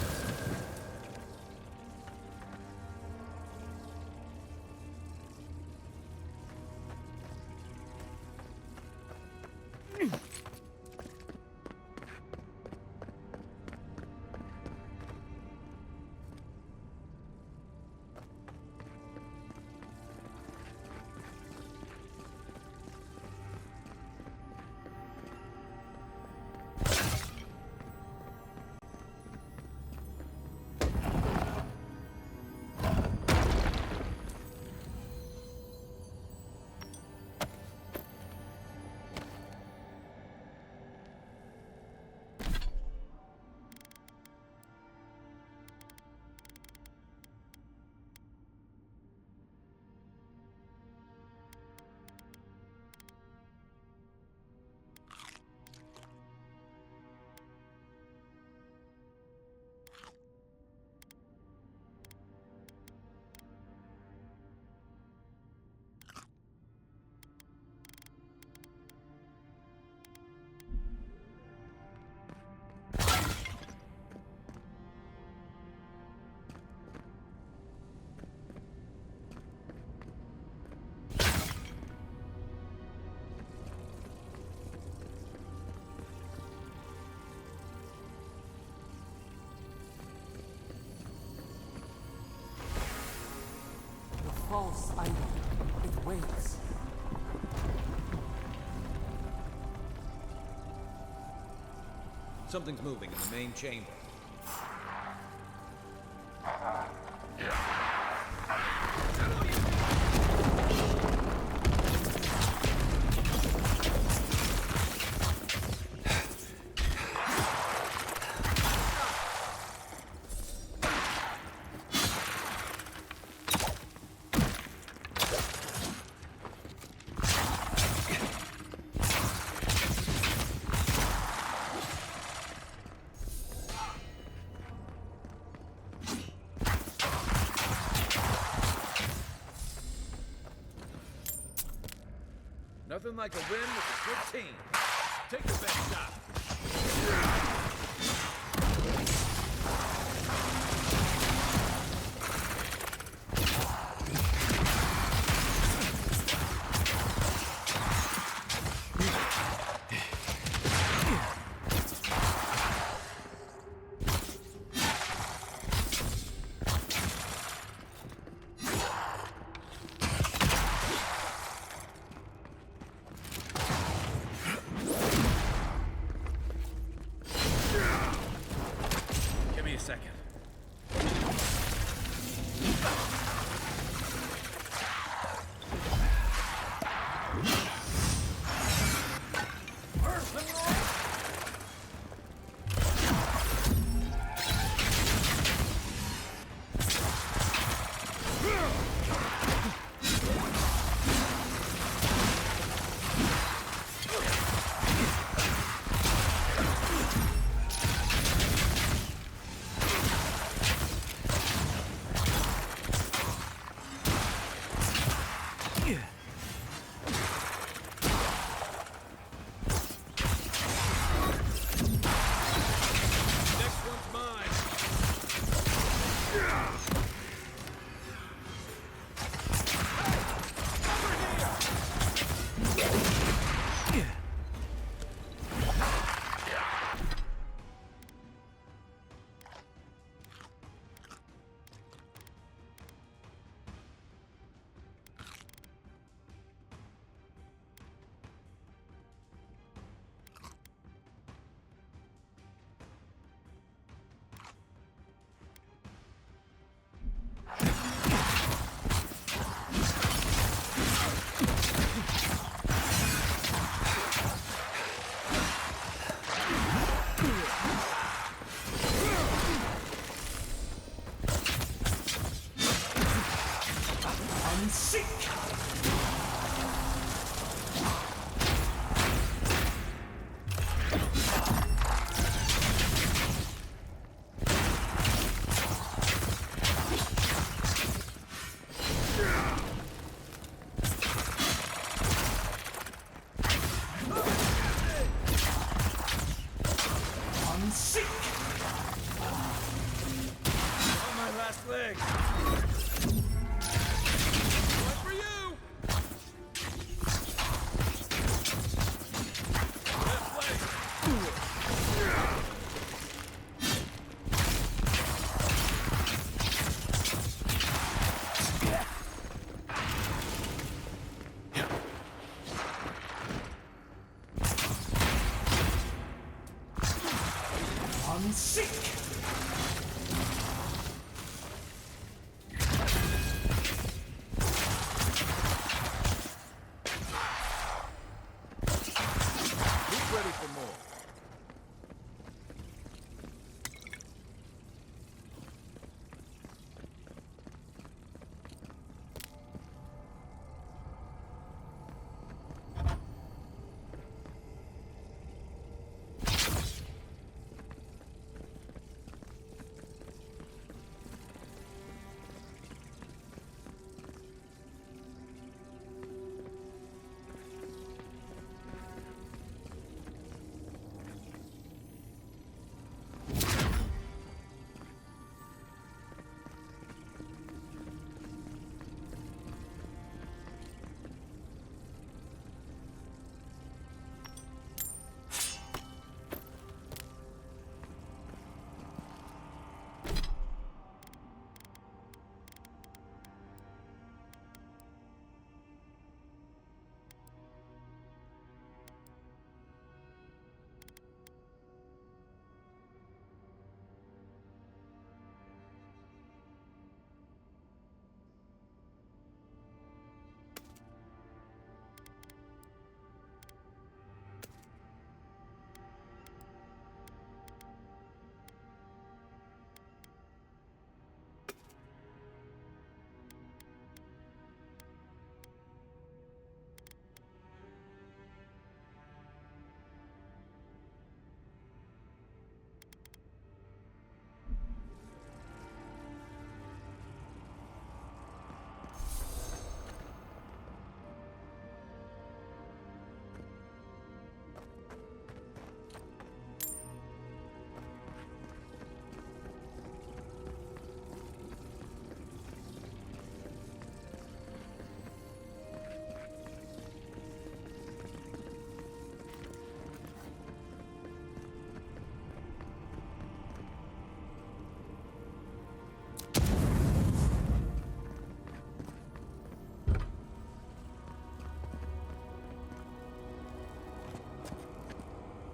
false idol. It waits. Something's moving in the main chamber. Nothing like a win with a good team. Take your best shot. Give me a second. On my last leg. One for you!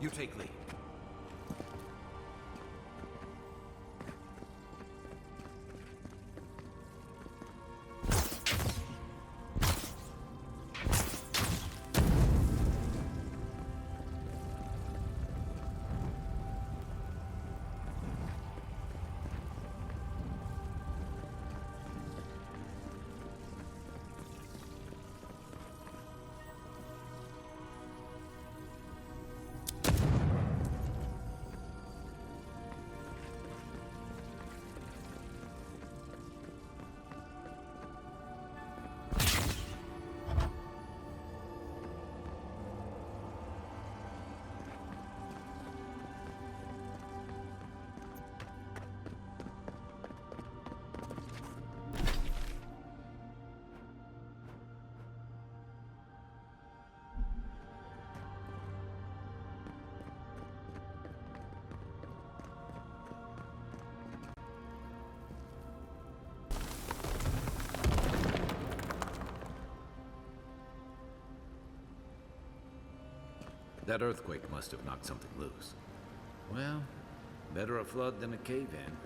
You take lead. That earthquake must have knocked something loose. Well, better a flood than a cave-in.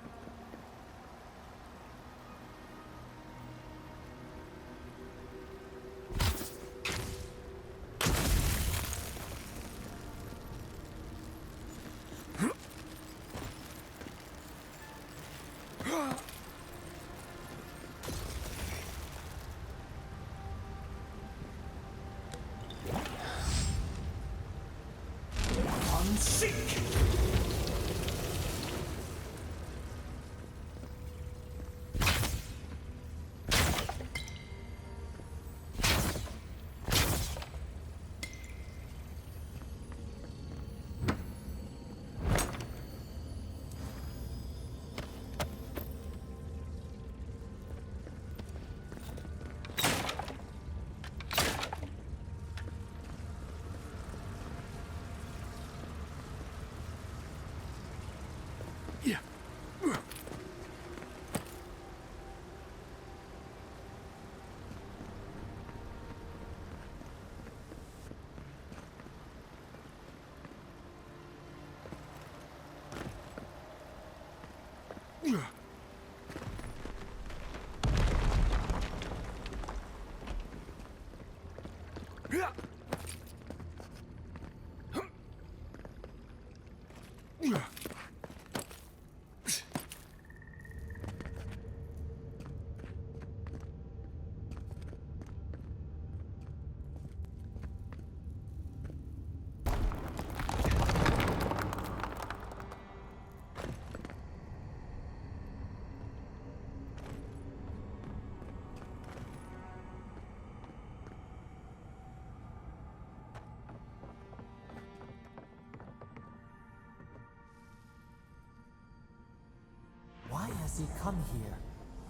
Why has he come here?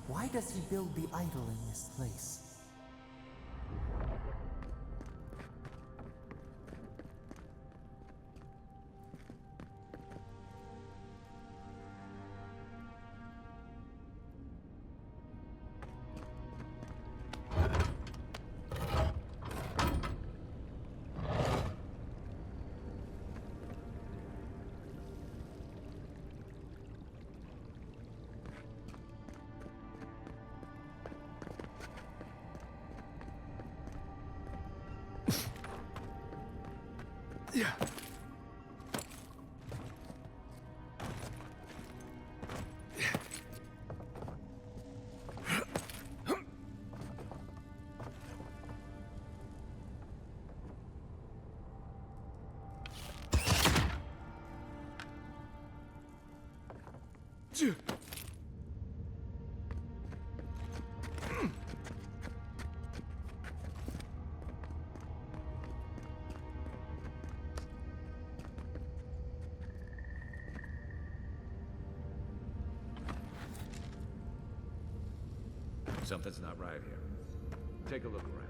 Why does he build the idol in this place? Something's not right here. Take a look around.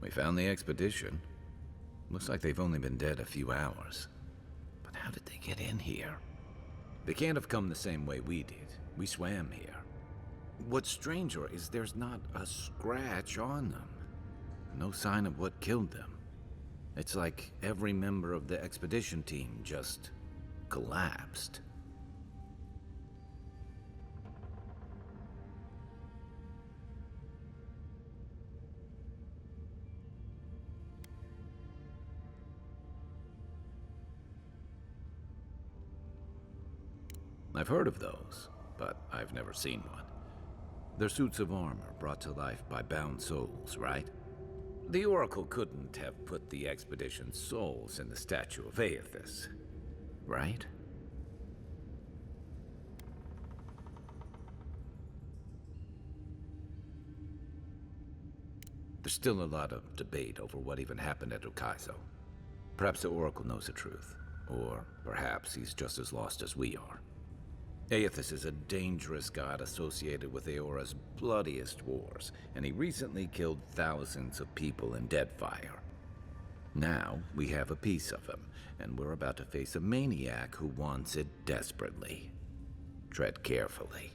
We found the expedition. Looks like they've only been dead a few hours. But how did they get in here? They can't have come the same way we did. We swam here. What's stranger is there's not a scratch on them. No sign of what killed them. It's like every member of the expedition team just collapsed. I've heard of those, but I've never seen one. They're suits of armor brought to life by bound souls, right? The Oracle couldn't have put the expedition's souls in the statue of Aethys, right? There's still a lot of debate over what even happened at Ukaizo. Perhaps the Oracle knows the truth, or perhaps he's just as lost as we are. Aethys is a dangerous god associated with Eora's bloodiest wars, and he recently killed thousands of people in Deadfire. Now, we have a piece of him, and we're about to face a maniac who wants it desperately. Tread carefully.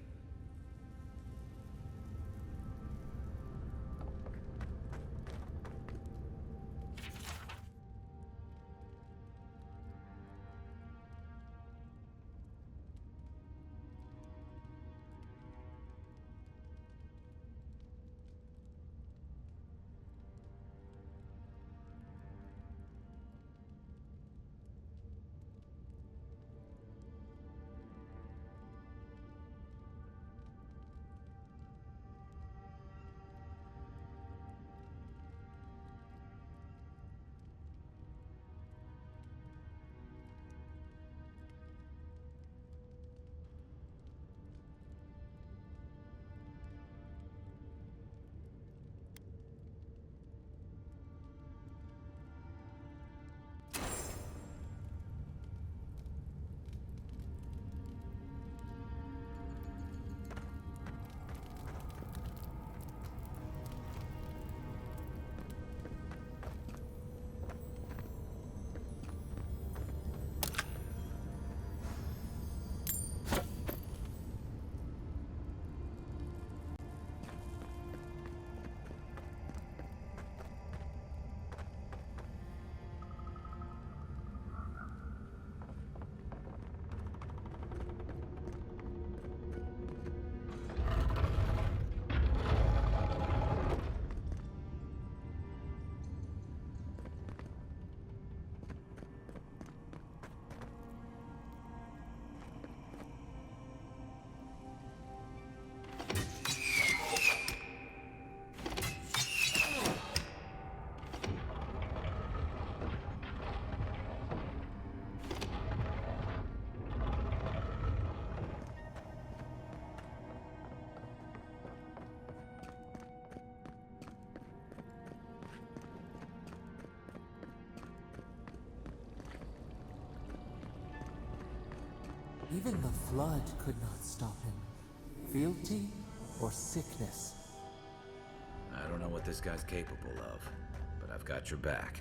Even the flood could not stop him. Fealty or sickness? I don't know what this guy's capable of, but I've got your back.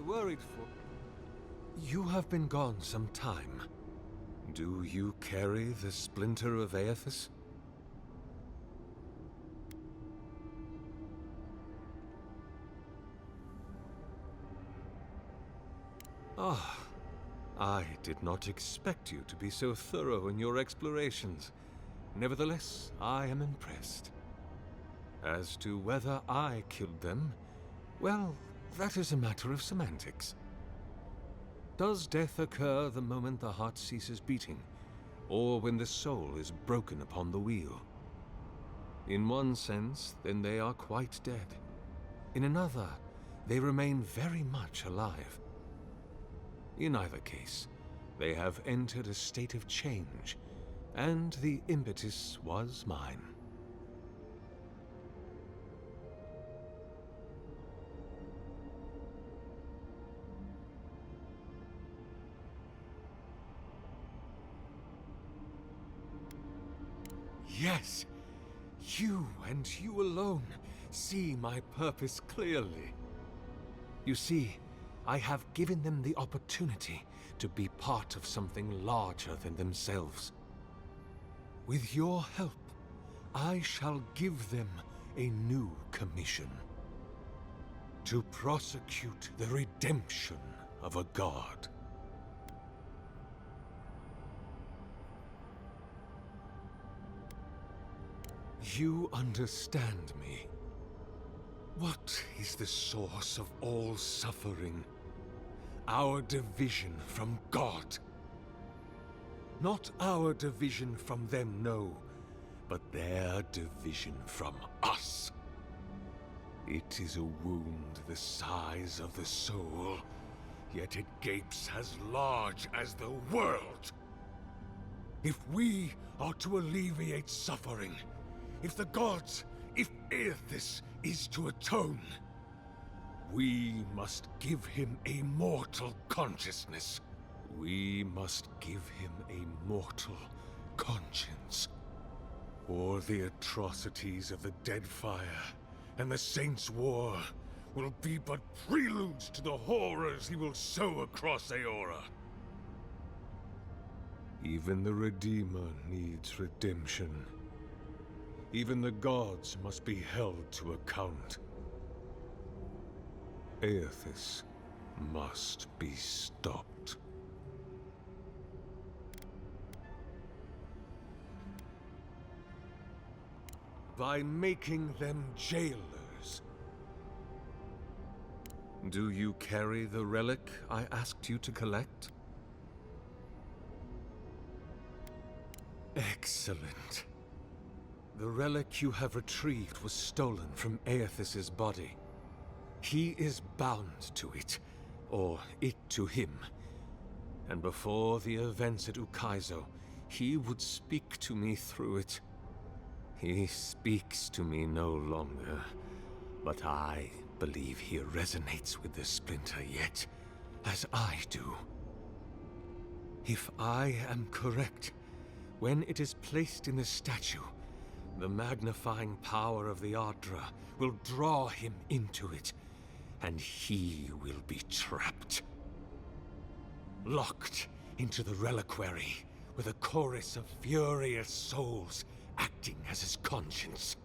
worried for... You have been gone some time. Do you carry the splinter of Aethys? Ah, I did not expect you to be so thorough in your explorations. Nevertheless, I am impressed. As to whether I killed them, well, that is a matter of semantics. Does death occur the moment the heart ceases beating, or when the soul is broken upon the wheel? In one sense, then they are quite dead. In another, they remain very much alive. In either case, they have entered a state of change, and the impetus was mine. Yes, you and you alone see my purpose clearly. You see, I have given them the opportunity to be part of something larger than themselves. With your help, I shall give them a new commission. To prosecute the redemption of a god. You understand me. What is the source of all suffering? Our division from God. Not our division from them, no, but their division from us. It is a wound the size of the soul, yet it gapes as large as the world. If we are to alleviate suffering, if the gods, if Aethys is to atone, we must give him a mortal consciousness. We must give him a mortal conscience. Or the atrocities of the Deadfire and the Saints' War will be but preludes to the horrors he will sow across Aora. Even the Redeemer needs redemption. Even the gods must be held to account. Aethys must be stopped. By making them jailers. Do you carry the relic I asked you to collect? Excellent. The relic you have retrieved was stolen from Aethys's body. He is bound to it, or it to him. And before the events at Ukaizo, he would speak to me through it. He speaks to me no longer, but I believe he resonates with the splinter yet, as I do. If I am correct, when it is placed in the statue, the magnifying power of the Ardra will draw him into it, and he will be trapped. Locked into the reliquary with a chorus of furious souls acting as his conscience.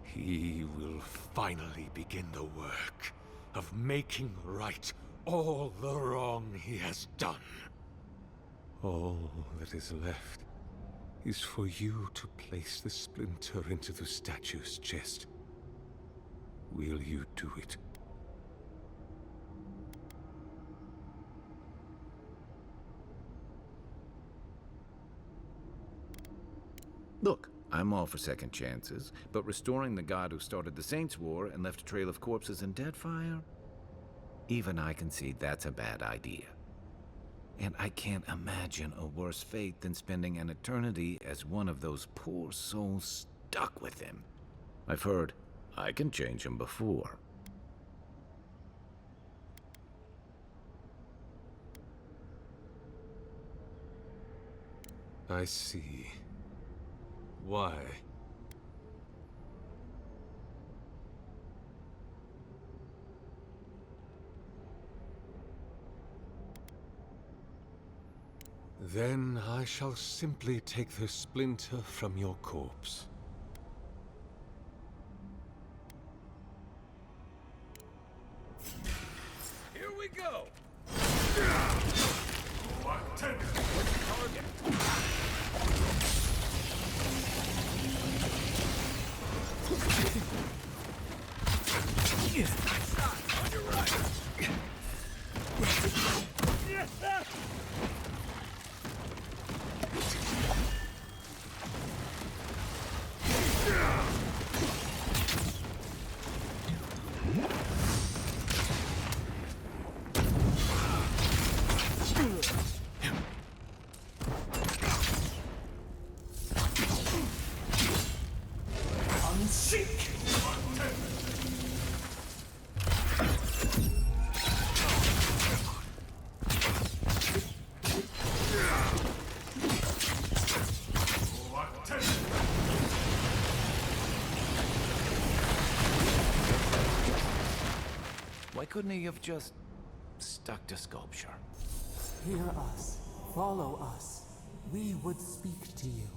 He will finally begin the work of making right all the wrong he has done. All that is left is for you to place the splinter into the statue's chest. Will you do it? Look, I'm all for second chances, but restoring the god who started the Saints' War and left a trail of corpses in Deadfire? Even I can see that's a bad idea. And I can't imagine a worse fate than spending an eternity as one of those poor souls stuck with him. I've heard I can change him before. I see. Why? Then I shall simply take the splinter from your corpse. Here we go! On your right! Why couldn't he have just stuck to sculpture? Hear us. Follow us. We would speak to you.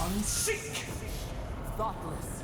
Unseek! Thoughtless.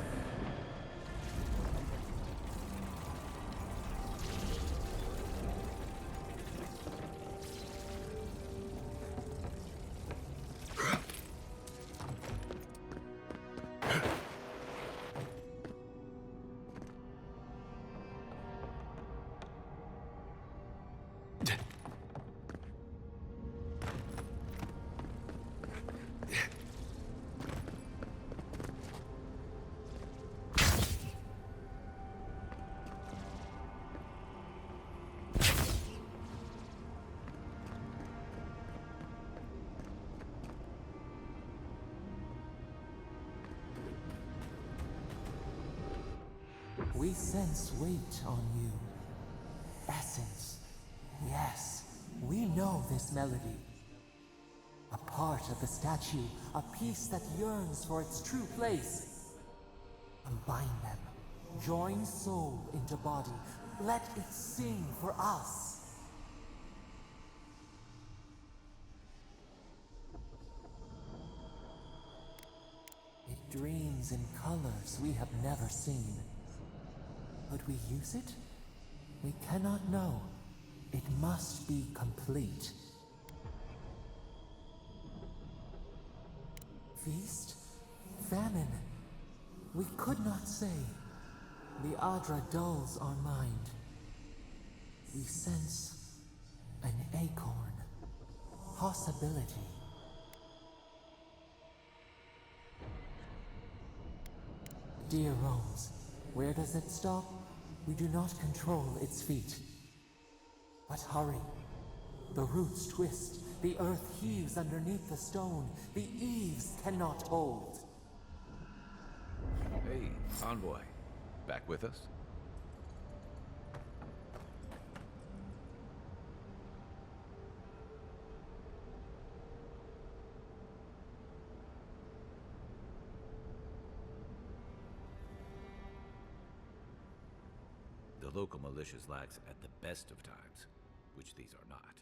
We sense weight on you. Essence. Yes, we know this melody. A part of the statue, a piece that yearns for its true place. Combine them. Join soul into body. Let it sing for us. It dreams in colors we have never seen. Could we use it? We cannot know. It must be complete. Feast? Famine? We could not say. The Adra dulls our mind. We sense an acorn. Possibility. Dear Rose, where does it stop? We do not control its feet. But hurry. The roots twist. The earth heaves underneath the stone. The eaves cannot hold. Hey, envoy. Back with us? The local militias lax at the best of times, which these are not.